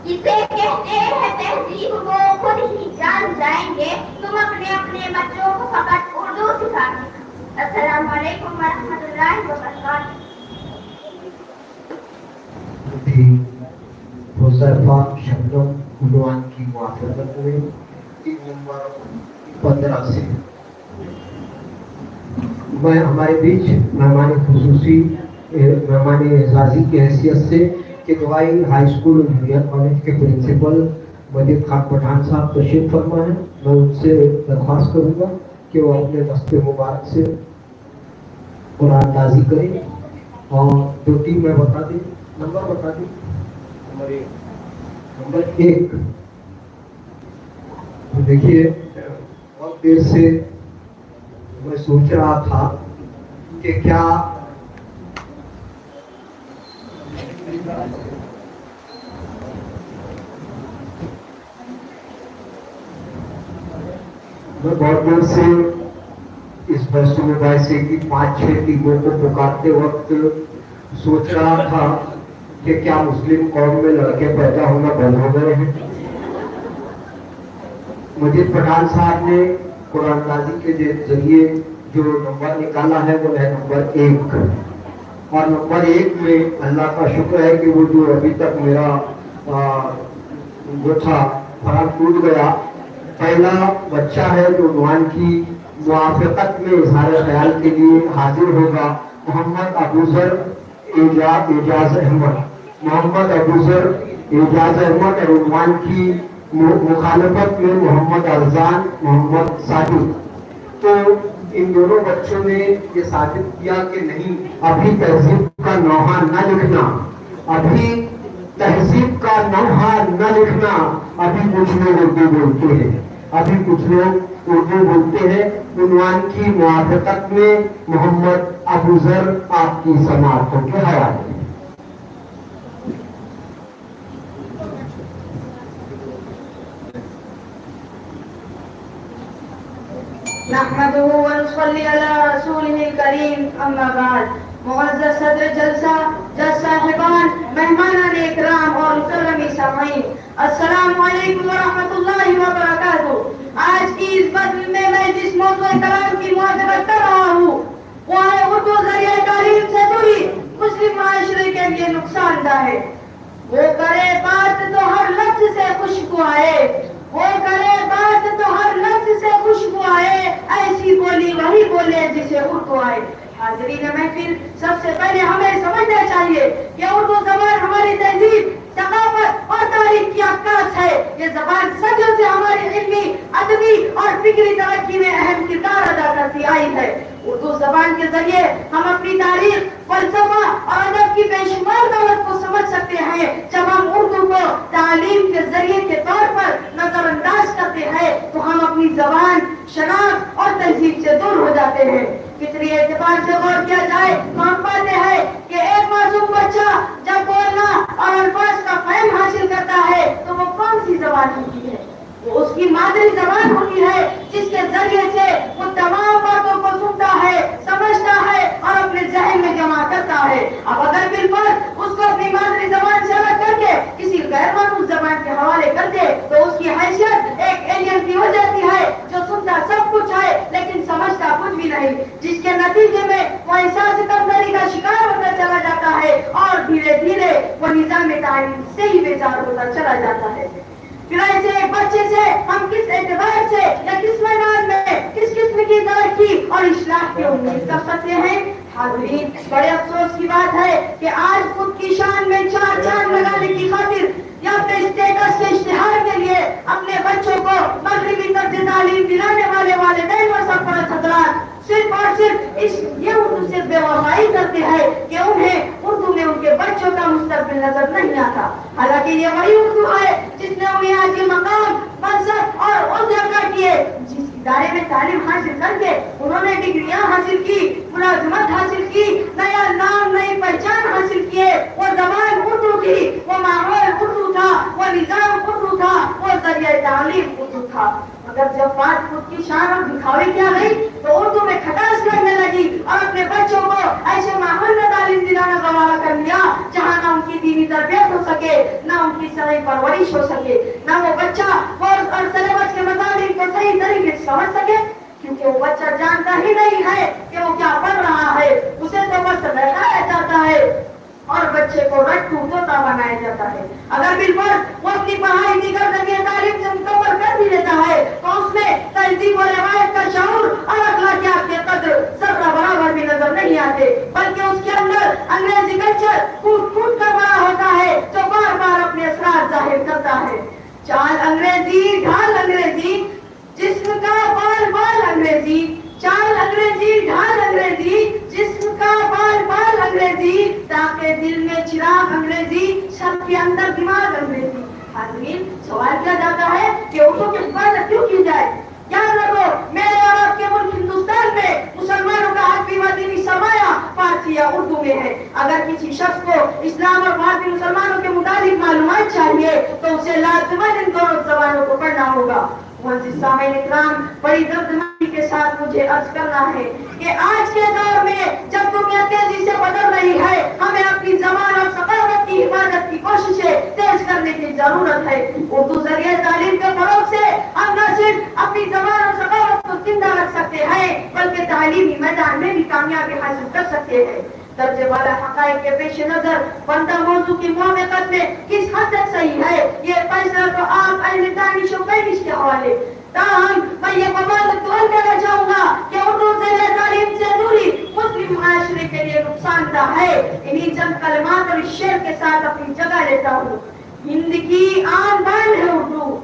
اسے کہتے ہیں تہذیب کو خود ہی جان جائیں گے، تم اپنے اپنے بچوں کو فقط اردو سکھا دو۔ السلام علیکم ورحمۃ اللہ وبرکاتہ۔ حذیفہ شبنم عنوان کی موافقت میں 3 نمبر 15 سے میں ہمارے بیچ مہمان خصوصی مہمان اعزازی کی حیثیت سے کہ دوائی ہائی اسکول اور جونیئر کالج کے پرنسپل مجید خان پٹھان صاحب تشریف فرما ہے۔ میں ان سے درخواست کروں گا کہ وہ اپنے دست مبارک سے قرآن تازی کریں اور 2 ٹیم میں بتا دیں، نمبر بتا دیں۔ نمبر 1 دیکھیے، بہت دیر سے میں سوچ رہا تھا کہ کیا میں بہت دیر سے اس بحث مباحثے کی 5-6 ٹیموں کو پکارتے وقت سوچ رہا تھا کہ کیا مسلم قوم میں لڑکے پیدا ہونا بند ہو گئے ہیں۔ مجید پٹھان صاحب نے قرآن تازی کے ذریعے جو نمبر نکالا ہے وہ ہے نمبر 1، اور نمبر 1 میں اللہ کا شکر ہے کہ وہ جو ابھی تک میرا وہ تھا فرام ٹوٹ گیا، پہلا بچہ ہے جو عنوان کی موافقت میں اظہار خیال کے لیے حاضر ہوگا، محمد ابوذر اعجاز احمد۔ محمد ابوذر اعجاز احمد اور عنوان کی مخالفت میں محمد ارزان محمد صادق۔ تو ان دونوں بچوں نے یہ ثابت کیا کہ نہیں، ابھی تہذیب کا نوحہ نہ لکھنا، ابھی تہذیب کا نوحہ نہ لکھنا، ابھی کچھ لوگ اردو بولتے ہیں، ابھی کچھ لوگ اردو بولتے ہیں۔ عنوان کی موافقت میں محمد ابوذر آپ کی سماعتوں کے حوالے۔ نحمده ونصلي على رسوله الكريم، اما بعد۔ معزز صدر جلسہ، جج صاحبان، مہمانان اکرام اور مکرمی سامعین، السلام علیکم ورحمۃ اللہ وبرکاتہ۔ آج کی اس بدل میں جس موضوع کلام کی موافقت کر رہا ہوں وہ ہے اردو ذریعہ تعلیم سے جڑی مسلم معاشرے کے لیے نقصان دہ ہے۔ وہ کرے بات تو ہر لفظ سے خوشبو آئے، وہ کرے بات تو ہر لفظ سے خوشبو آئے، ایسی بولی وہی بولے جسے اردو آئے۔ حاضرین محفل، سب سے پہلے ہمیں سمجھنا چاہیے کہ اردو زبان ہماری تہذیب، ثقافت اور تاریخ کی عکاس ہے۔ یہ زبان صدیوں سے ہماری علمی، ادبی اور فکری ترقی میں اہم کردار ادا کرتی آئی ہے۔ اردو زبان کے ذریعے ہم اپنی تاریخ، فلسفہ اور ادب کی بے شمار دولت کو سمجھ سکتے ہیں۔ جب ہم اردو کو تعلیم کے ذریعے کے طور پر نظر انداز کرتے ہیں تو ہم اپنی زبان، شناخت اور تہذیب سے دور ہو جاتے ہیں۔ فطری اعتبار سے غور کیا جائے تو ہم پاتے ہیں کہ ایک معصوم بچہ جب بولنا اور الفاظ کا فہم حاصل کرتا ہے زبان ہوتی ہے، وہ اس کی مادری زبان ہوتی ہے جس کے ذریعے سے وہ تمام باتوں کو سنتا ہے، سمجھتا ہے اور اپنے ذہن میں جمع کرتا ہے۔ اب اگر بالکل اس کو اپنی مادری زبان سے الگ کر کے کسی غیر معروف زبان کے حوالے کر دے تو اس کی حیثیت ایک ایلین کی ہو جاتی ہے جو سنتا سب کچھ ہے لیکن سمجھتا کچھ بھی نہیں، جس کے نتیجے میں وہ احساس کمتری کا شکار ہوتا چلا جاتا ہے اور دھیرے دھیرے وہ نظام تعلیم سے ہی بیزار ہوتا چلا جاتا ہے۔ پھر ایسے ایک بچے سے ہم کس اعتبار سے یا کس میدان میں کس قسم کی ترقی اور اصلاح کی امید کر سکتے ہیں؟ حاضرین، بڑے افسوس کی بات ہے کہ آج خود کی شان میں چار چاند لگانے کی خاطر یا اپنے اسٹیٹس کے اشتہار کے لیے اپنے بچوں کو مغربی طرز تعلیم دلانے والے والدین و سرپرست حضرات صرف اور صرف یہ اردو سے بے وفائی کرتے ہیں کہ انہیں اردو میں ان کے بچوں کا مستقبل نظر نہیں آتا، حالانکہ یہ وہی اردو ہے جس نے انہیں آج کے مقام، منصب اور عہدے عطا کیے، جس ادارے میں تعلیم حاصل کر کے انہوں نے ڈگریاں حاصل کی، ملازمت حاصل کی، نیا نام، نئی پہچان حاصل کیے۔ وہ زبان اردو تھی، وہ ماحول اردو تھا، وہ نظام اردو تھا، وہ ذریعہ تعلیم اردو تھا، مگر جب بات خود کی شان اور دکھاوے کی آ گئی تو اردو میں کھٹاس کرنے لگی اور اپنے بچوں کو ایسے ماحول میں تعلیم دلانا گوارا کر لیا جہاں نہ ان کی دینی تربیت ہو سکے، نہ ان کی صحیح پرورش ہو سکے، نہ وہ بچہ کورس اور سلیبس کے مطابق کو صحیح طریقے سے سمجھ سکے، کیونکہ وہ بچہ جانتا ہی نہیں ہے کہ وہ کیا پڑھ رہا ہے، اسے تو بس بہلایا جاتا ہے اور بچے کو رٹو طوطا بنایا جاتا ہے۔ اگر بالکل وہ اپنی پڑھائی دیگر ذریعے تعلیم سے مکمل کر بھی لیتا ہے تو اس میں تہذیب و روایت کا شعور اور اخلاقیات کے قدر ذرہ برابر بھی نظر نہیں آتے، بلکہ اس کے اندر انگریزی کلچر کھوٹ کھوٹ کر بڑا ہوتا ہے جو بار بار اپنے اثرات ظاہر کرتا ہے۔ چال انگریزی، ڈھال انگریزی، جسم کا بال بال انگریزی، چال انگریزی، ڈھال انگریزی، جسم کا بال بال انگریزی، تاکہ دل میں چراغ انگریزی، سب کے اندر دماغ انگریزی۔ حاضرین، سوال کیا جاتا ہے کہ اردو کی حفاظت کیوں کی جائے؟ یاد رکھو، میرے اور آپ کے ملک ہندوستان میں مسلمانوں کا حقیقی و دینی سرمایہ فارسی یا اردو میں ہے۔ اگر کسی شخص کو اسلام اور بھارتی مسلمانوں کے متعلق معلومات چاہیے تو اسے لازماً ان دونوں زبانوں کو پڑھنا ہوگا۔ معزز سامعین اکرام، بڑی دردناکی کے ساتھ مجھے عرض کرنا ہے کہ آج کے دور میں جب دنیا تیزی سے بدل رہی ہے، ہمیں اپنی زبان اور ثقافت کی حفاظت کی کوششیں تیز کرنے کی ضرورت ہے۔ اردو ذریعہ تعلیم کے فروغ سے ہم نہ صرف اپنی زبان اور ثقافت کو زندہ رکھ سکتے ہیں بلکہ تعلیمی میدان میں بھی کامیابی حاصل کر سکتے ہیں۔ درجے والا حقائق کے پیش نظر بندہ موضوع کی موافقت میں کس حد تک صحیح ہے، یہ فیصلہ تو آپ اہل دانش و پینش کے حوالے۔ تاہم میں یہ مبادت دعا کرنا چاہوں گا کہ اردو ذریعہ تعلیم سے دوری مسلم معاشرے کے لیے نقصان دہ ہے۔ انہی چند کلمات اور اس شعر کے ساتھ اپنی جگہ لیتا ہوں۔ ہند کی آن بان ہے اردو،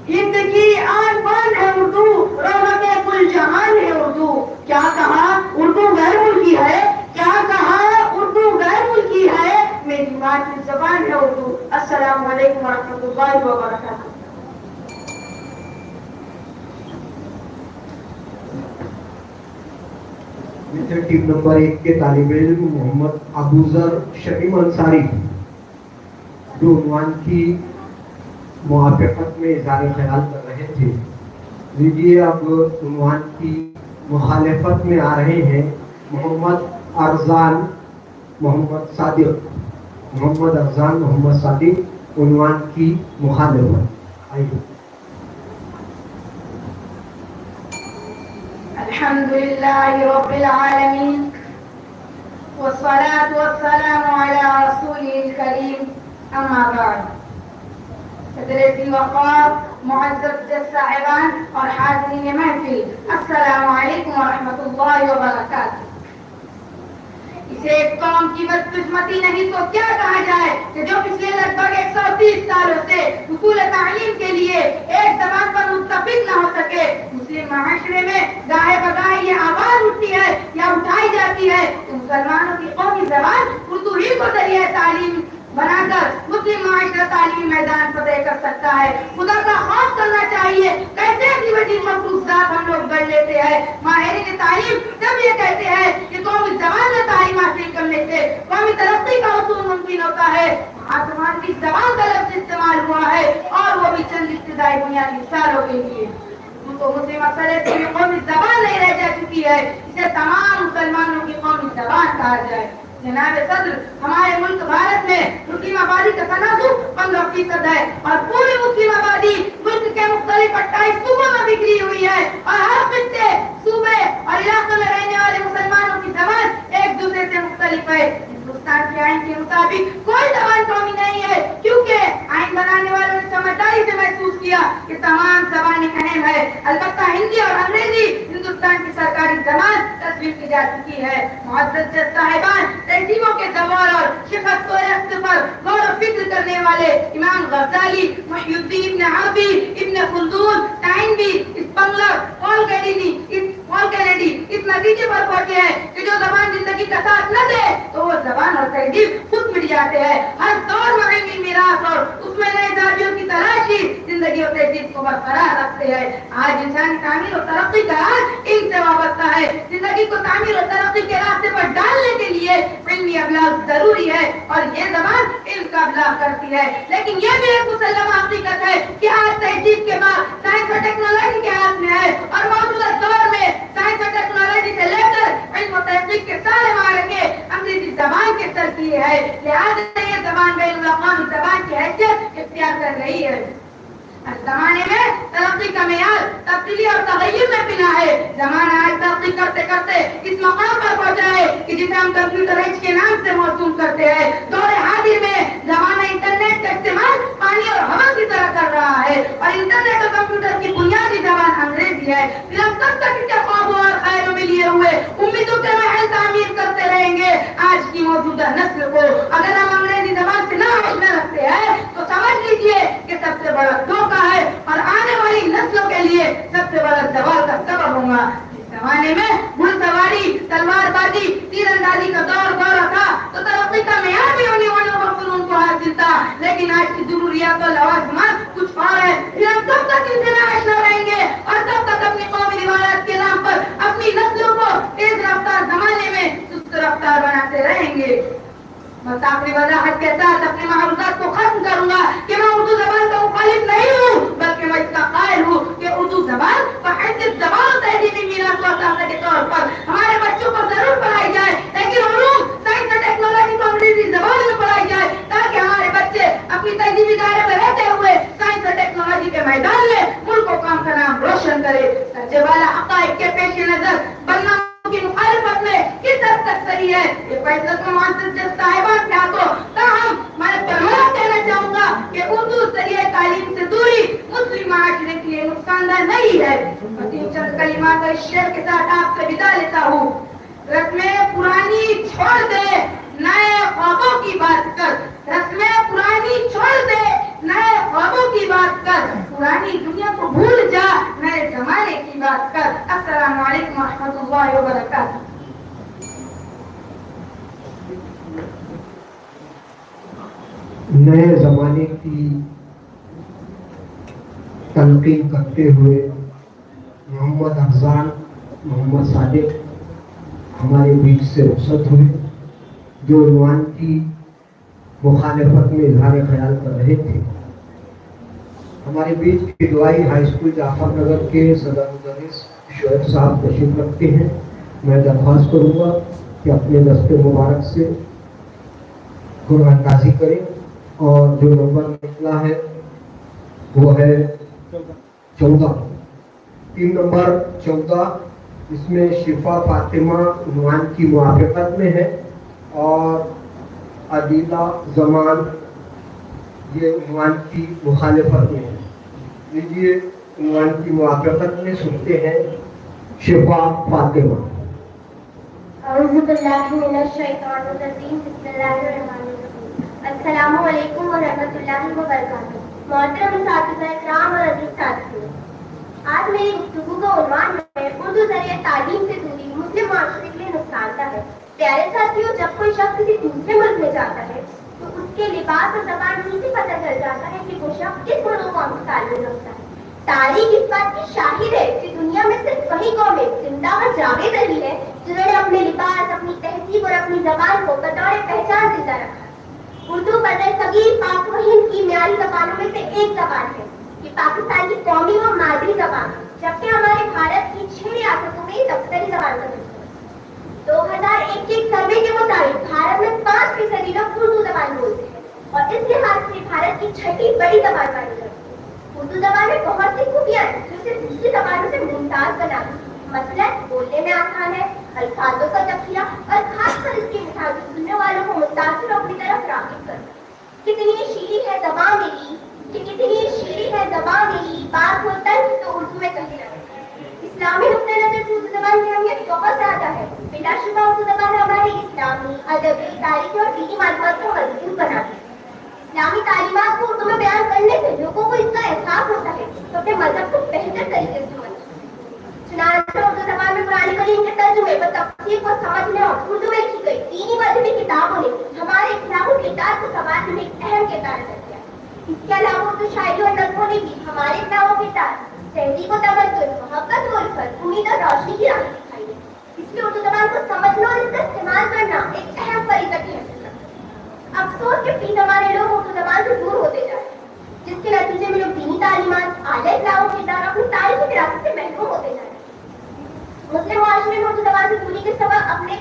ہند کی آن بان ہے اردو، رونق کل جہان ہے اردو۔ کیا کہا اردو غیر ملکی ہے؟ کیا کہا اردو غیر ملکی ہے؟ میری مادری زبان ہے اردو۔ السلام علیکم ورحمۃ اللہ وبرکاتہ۔ ٹیم نمبر 1 کے طالب علم محمد ابوذر شمیم انصاری جو عنوان کی موافقت میں اظہار خیال کر رہے تھے، لیجیے اب عنوان کی مخالفت میں آ رہے ہیں محمد ارزان محمد صادق۔ محمد ارزان محمد صادق عنوان کی مخالفت۔ آئیے۔ الحمد لله رب العالمين والصلاة والسلام على رسوله الكريم أما بعد۔ صدر ذی وقار، معزز جساعبان اور حاضرین محفل، السلام علیکم ورحمۃ اللہ وبرکاتہ۔ اسے ایک قوم کی بدقسمتی نہیں تو کیا کہا جائے کہ جو پچھلے لگ بھگ 130 سالوں سے حصول تعلیم کے لیے ایک زبان پر متفق نہ ہو سکے۔ مسلم معاشرے میں گاہے بگاہے یہ آواز اٹھتی ہے یا اٹھائی جاتی ہے کہ مسلمانوں کی قومی زبان اردو ہی کو ذریعہ تعلیم بنا کر مسلم معاشرہ تعلیمی میدان فتح کر سکتا ہے۔ خدا کا خوف کرنا چاہیے۔ کیسے عجیب عجیب مخصوصات ہم لوگ گڑھ لیتے ہیں. ماہرین تعلیم جب یہ کہتے ہیں کہ قومی زبان میں تعلیم حاصل کرنے سے قومی ترقی کا حصول ممکن ہوتا ہے, آسمان کی زبان کا لفظ استعمال ہوا ہے اور وہ بھی چند ابتدائی بنیادی سالوں کے لیے. تو مسلم اکثر ہے کہ قومی زبان نہیں رہ جا چکی ہے, اسے تمام مسلمانوں کی قومی زبان کہا جائے. جناب صدر, ہمارے ملک بھارت میں مسلم آبادی کا تناسب 15% ہے اور پوری مسلم آبادی ملک کے مختلف 28 صوبوں میں بکھری ہوئی ہے اور ہر خطے, صوبے اور علاقوں میں رہنے والے مسلمانوں کی زبان ایک دوسرے سے مختلف ہے. ہندوستان کے آئین کے مطابق کوئی زبان قومی نہیں ہے, کیونکہ آئین بنانے والوں نے سمجھداری سے محسوس کیا کہ تمام زبانیں اہم ہے. البتہ ہندی اور انگریزی ہندوستان کی سرکاری زبان تصویر کی جا چکی ہے. معزز جج صاحبان, تہذیبوں کے زوال اور شکست و رفت پر غور و فکر کرنے والے امام غزالی, محی الدین ابن عربی, ابن خلدون, ٹائنبی, اسپنگلر, پال کینیڈی اس نتیجے پر پہنچے ہیں کہ جو زبان زندگی کا ساتھ نہ دے تو وہ زبان اور تہذیب خود مٹ جاتے ہیں. ہر دور میں علمی میراث اور اس میں نئے زاویوں کی تلاشی زندگی اور تہذیب کو برقرار رکھتے ہیں. آج انسانی تعمیر اور ترقی کا راز علم سے وابستہ ہے. زندگی کو تعمیر اور ترقی کے راستے پر ڈالنے کے لیے علمی ابلاغ ضروری ہے اور یہ زبان علم کا ابلاغ کرتی ہے. لیکن یہ بھی ایک مسلمہ حقیقت ہے کہ آج تہذیب کے بعد سائنس اور ٹیکنالوجی کے ہاتھ میں ہے اور موجودہ دور میں سائنس اور ٹیکنالوجی سے لے کر علم و تحقیق کے سارے معرکے انگریزی زبان کے سر کیے ہیں. لہٰذا یہ زبان بین الاقوامی زبان کی حیثیت اختیار کر رہی ہے. اس زمانے میں ترقی کا معیار تبدیلی اور تغیر میں بنا ہے. زمانہ آج ترقی کرتے کرتے اس مقام پر پہنچا ہے کہ جسے ہم کمپیوٹر ایج کے نام سے موسوم کرتے ہیں. دور حاضر میں زمانہ انٹرنیٹ کا استعمال پانی اور ہوا کی طرح کر رہا ہے اور انٹرنیٹ اور کمپیوٹر کی بنیادی زبان انگریزی ہے. پھر ہم کب تک اسے خوابوں اور خیالوں میں لیے ہوئے امیدوں کے محل تعمیر کرتے رہیں گے. آج کی موجودہ نسل کو اگر ہم انگریزی زبان سے نہ آشنا رکھتے ہیں تو سمجھ لیجیے کہ سب سے بڑا دھوکہ ہے اور آنے والی نسلوں کے لیے سب سے بڑا زوال کا سبب ہوگا. اس زمانے میں گھڑ سواری, تلوار بازی, تیر اندازی کا دور دورہ تھا تو ترقی کا معیار بھی انہیں فنون کو حاصل تھا. لیکن آج کی ضروریات اور لوازمات کچھ اور ہے. پھر ہم کب تک ان سے نہ آشنا رہیں گے اور کب تک اپنی قومی روایات کے نام پر اپنی نسلوں کو تیز رفتار زمانے میں سست رفتار بناتے رہیں گے. بس آخری وضاحت کے ساتھ اپنے معروضات کو ختم کروں گا کہ میں اردو زبان کا مخالف نہیں ہوں بلکہ میں اس کا قائل ہوں کہ اردو زبان بحیثیت زبان و تہذیبی میراث و ثقافت کے طور پر ہمارے بچوں کو ضرور پڑھائی جائے, لیکن علوم, سائنس اور ٹیکنالوجی کو انگریزی زبان میں پڑھائی جائے تاکہ ہمارے بچے اپنی تہذیبی دائرے میں رہتے ہوئے سائنس اور ٹیکنالوجی کے میدان میں ملک و قوم کا نام روشن کرے. درجے والا حقائق کے پیش نظر بننا کی مخالفت میں کس حد تک صحیح ہے یہ فیصلہ تو معزز جج صاحبان کے ہاتھوں. تاہم میں پرمانا کہنا چاہوں گا کہ اردو ذریعہ تعلیم سے دوری مسلم معاشرے کے لیے نقصان دہ نہیں ہے. چند کلمات اور شعر کے ساتھ آپ سے ودا لیتا ہوں. رسمیں پرانی چھوڑ دے, نئے خوابوں کی بات کر. رسمیں پرانی چھوڑ دے, نئے خوابوں کی بات کر. پرانی دنیا کو بھول جا, نئے زمانے کی بات کر. السلام علیکم ورحمۃ اللہ وبرکاتہ. نئے زمانے کی تلقین کرتے ہوئے محمد افضان, محمد صادق ہمارے بیچ سے رخصت ہوئے, جو عنوان کی مخالفت میں اظہار خیال کر رہے تھے. ہمارے بیچ کی دعائی ہائی اسکول جعفر نگر کے صدر مدرس شعیب صاحب تشریف رکھتے ہیں. میں درخواست کروں گا کہ اپنے دست مبارک سے قرآن اندازی کریں اور جو نمبر نکلا ہے وہ ہے 14, 3 نمبر 14. اس میں شفا فاطمہ عنوان کی موافقت میں ہے اور عدیلہ زمان یہ عنوان کی مخالفت میں ہے. لیجیے عنوان کی موافقت میں سنتے ہیں شفا فاطمہ. اعوذ باللہ من الشیطان الرجیم, بسم اللہ الرحمن الرحیم. السلام علیکم ورحمۃ اللہ وبرکاتہ. محترم اساتذہ کرام اور عزیز ساتھیوں, آج میری گفتگو کا عنوان ہے اردو ذریعہ تعلیم سے دوری مسلم معاشرے کے لیے نقصان دہ ہے. پیارے ساتھیوں, جب کوئی شخص کسی دوسرے ملک میں جاتا ہے تو اس کے لباس اور زبان ہی سے پتہ چل جاتا ہے کہ وہ شخص کس ملک قوم سے تعلق رکھتا ہے. تاریخ اس بات کی شاہد ہے کہ دنیا میں صرف وہی قوم زندہ اور جاوید رہی ہے جنہوں نے اپنے لباس، اپنی تہذیب اور اپنی زبان کو بطور پہچان زندہ رکھا. اردو بدر صغیر پاک و ہند کی معیاری زبانوں میں سے ایک زبان ہے. یہ پاکستان کی قومی و مادری زبان ہے، جبکہ ہمارے بھارت کی 6 ریاستوں میں یہ دفتری زبان کا درجہ ہے. 2001 کے ایک سروے کے مطابق بھارت میں 5% لوگ اردو زبان بولتے ہیں اور اس لحاظ سے بھارت کی 6ٹھی بڑی زبان مانی جاتی ہے. اردو زبان میں بہت سی خوبیاں ہیں جو اسے دوسری زبانوں سے ممتاز بناتی ہیں. مثلاً بولنے میں آسان ہے، الفاظوں کا ذخیرہ اور خاص کر اس کی مٹھاس سننے والوں کو متاثر اپنی طرف راغب کرتا ہے. کتنی شیریں ہے زبان میری، کہ کتنی شیریں ہے زبان میری، بات ہوتا ہے تو اردو میں کہی جاتی ہے. اسلامی نقطۂ نظر سے اردو زبان کی اہمیت بہت زیادہ ہے. بلا شبہ اردو زبان ہماری اسلامی، ادبی، تاریخی اور دینی معلومات کو مضبوط بناتی ہے. اسلامی تعلیمات کو اردو میں بیان کرنے سے لوگوں کو اس کا احساس ہوتا ہے تو اپنے مذہب کو بہتر طریقے سے سمجھتے ہیں. چنانچہ اردو زبان میں قرآن کریم کے ترجمے و تفسیر کو سمجھنے اور اردو میں لکھی گئی دینی مذہبی کتابوں نے ہمارے اخلاق و کردار کو سنوارنے میں ایک اہم کردار ادا کیا. اس کے علاوہ اردو شاعری اور نظموں نے بھی ہمارے اخلاق و کردار، تہذیب و تمدن، محبت و الفت، امید اور روشنی کی راہ دکھائی ہے. اس لیے اردو زبان کو سمجھنا اور اس کا استعمال کرنا ایک اہم فریضہ کی حیثیت رکھتا ہے. افسوس کہ فی زمانے لوگ اردو زبان سے دور ہوتے جا رہے ہیں، جس کے نتیجے میں لوگ دینی تعلیمات، اعلیٰ اخلاق و کردار، اپنی تاریخی وراثت سے محروم ہوتے جا رہے ہیں. مسلم معاشرے میں اردو زبان سے دوری کے سبب اپنے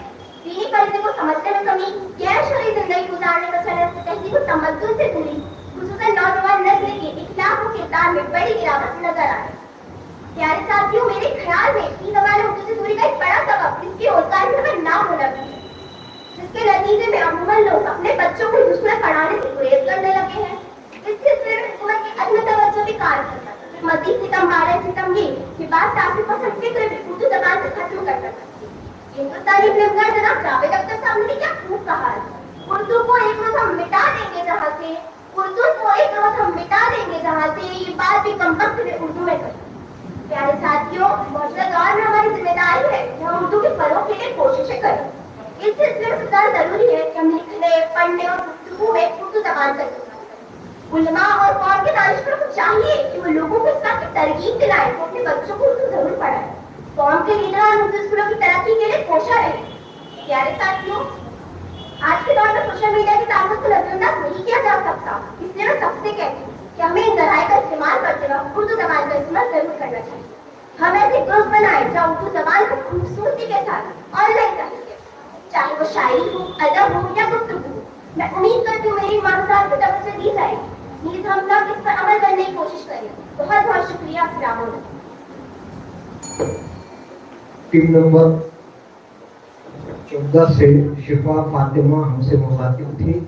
دینی فریضے کو سمجھنے میں کمی، غیر شرعی زندگی گزارنے کا چلن، تہذیب و تمدن سے دوری، خصوصاً نوجوان نسل کے اخلاق و کردار میں بڑی گراوٹ نظر آئی. پیارے ساتھیوں، میرے خیال میں فی زمانے اردو سے دوری کا ایک بڑا سبب اس کی روزگار میں نہ ہونا بھی ہے، جس کے نتیجے میں عموماً لوگ اپنے بچوں کو اردو میں پڑھانے سے گریز کرنے لگے ہیں. اس سلسلے میں حکومت کی عدم توجہ بھی کار کرتا ہے. مزید ستم بارہ ستم یہ کہ بات تاثر پسند فکر بھی اردو زبان سے ختم کر سکتی ہے. ہندوستانی فلمکار جناب جاوید اختر صاحب نے کیا خوب کہا ہے، اردو کو ایک روز ہم مٹا دیں گے جہاں سے، اردو کو ایک روز ہم مٹا دیں گے جہاں سے، یہ بات بھی کم وقت میں اردو میں کہی. پیارے ساتھیوں، موجودہ دور میں ہماری ذمہ داری ہے کہ ہم اردو کے فروغ کے لیے کوششیں کریں. اس سلسلے میں سب ضروری ہے کہ ہم لکھنے، پڑھنے اور گفتگو میں اردو زبان کا استعمال کریں. علماء اور قوم کے دانشوروں کو چاہیے کہ وہ لوگوں کو اس بات کی ترغیب دلائیں کہ اپنے بچوں کو اردو ضرور پڑھائیں. قوم کے لیڈران اردو اسکولوں کی ترقی کے لیے کوشاں رہیں. پیارے ساتھیوں، آج کے دور میں سوشل میڈیا کی طاقت کو نظر انداز نہیں کیا جا سکتا. اس لیے میں سب سے کہتی ہوں کہ ہمیں ان ذرائع کا استعمال کرتے وقت اردو زبان کا استعمال ضرور کرنا چاہیے. ہم ایسے گروپ بنائیں جہاں اردو زبان کو خوبصورتی کے ساتھ آن لائن تحریر ہے، چاہے وہ شاعری ہو، ادب ہو یا گفتگو ہو. میں امید کرتی ہوں میری معلومات کو توجہ دی جائے گی. پلیز ہم سب اس پر عمل کرنے کی کوشش کریں. بہت بہت شکریہ. السلام علیکم. ٹیم نمبر 14 سے شفا فاطمہ ہم سے مخاطب تھی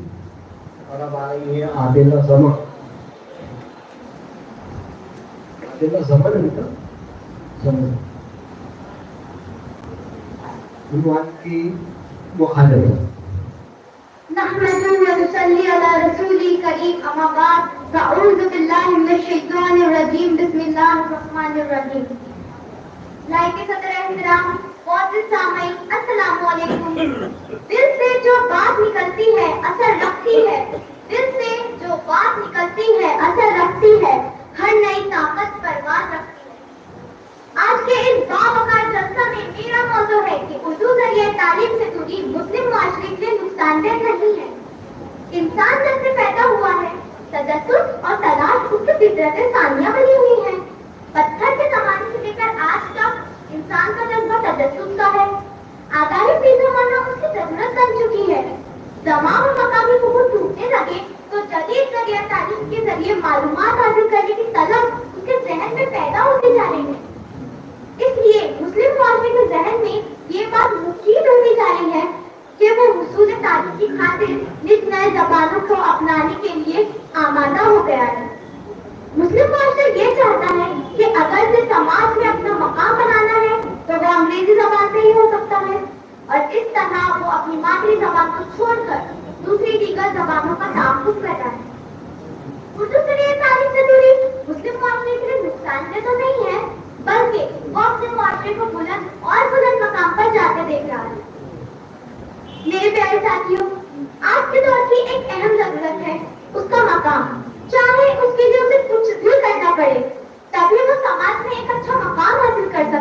اور اب آ رہی ہے عادلہ زمان. عادلہ زمان ہے نا، زمان عنوان کی مخالفت. نحمده ونصلي على رسوله الكريم اما بعد اعوذ بالله من الشيطان الرجيم بسم الله الرحمن الرحيم. لائق صدر احترام معزز سامعین، السلام علیکم. دل سے جو بات نکلتی ہے اثر رکھتی ہے، دل سے جو بات نکلتی ہے اثر رکھتی ہے، ہر نئی طاقت پرواز رکھتی ہے. آج کے اس باوقار جلسہ میں میرا موضوع ہے کہ اردو ذریعہ تعلیم سے دوری مسلم معاشرے کے لیے نقصان دہ نہیں ہے. انسان جب سے پیدا ہوا ہے تجسس اور تلاش اس کی فطرت ثانیہ بنی ہوئی ہے. پتھر کے زمانے سے لے کر آج تک انسان کا جذبہ تجسس کا ہے. آگاہی پیدا ہونا اس کی ضرورت بن چکی ہے. زمان اور مقامی حقوق ٹوٹنے لگے تو جدید ذریعہ تعلیم کے ذریعے معلومات حاصل کرنے کی طلب اس کے ذہن میں پیدا ہوتی جا رہی ہے. اس لیے مسلم معاشرے کے ذہن میں یہ بات مفید ہوتی جا رہی ہے کہ وہ حصول تعلیم کی خاطر نت نئے زبانوں کو اپنانے کے لیے آمادہ ہو گیا ہے. مسلم معاشرہ یہ چاہتا ہے کہ اگر سے سماج میں اپنا مقام بنانا ہے تو وہ انگریزی زبان سے ہی ہو سکتا ہے اور اس طرح وہ اپنی مادری زبان کو چھوڑ کر دوسری دیگر زبانوں کا تحفظ کر رہا ہے. اردو ذریعے تعلیم سے دوری مسلم معاشرے کے لیے نقصان دہ تو نہیں ہے، بلکہ وہ اپنے معاشرے کو بلند اور بلند مقام پر جاتے دیکھ رہا ہے. میرے پیارے ساتھیوں، آج کے دور کی ایک اہم ضرورت ہے اس کا مقام. چاہے اس کے لیے اسے کچھ بھی کرنا پڑے تبھی وہ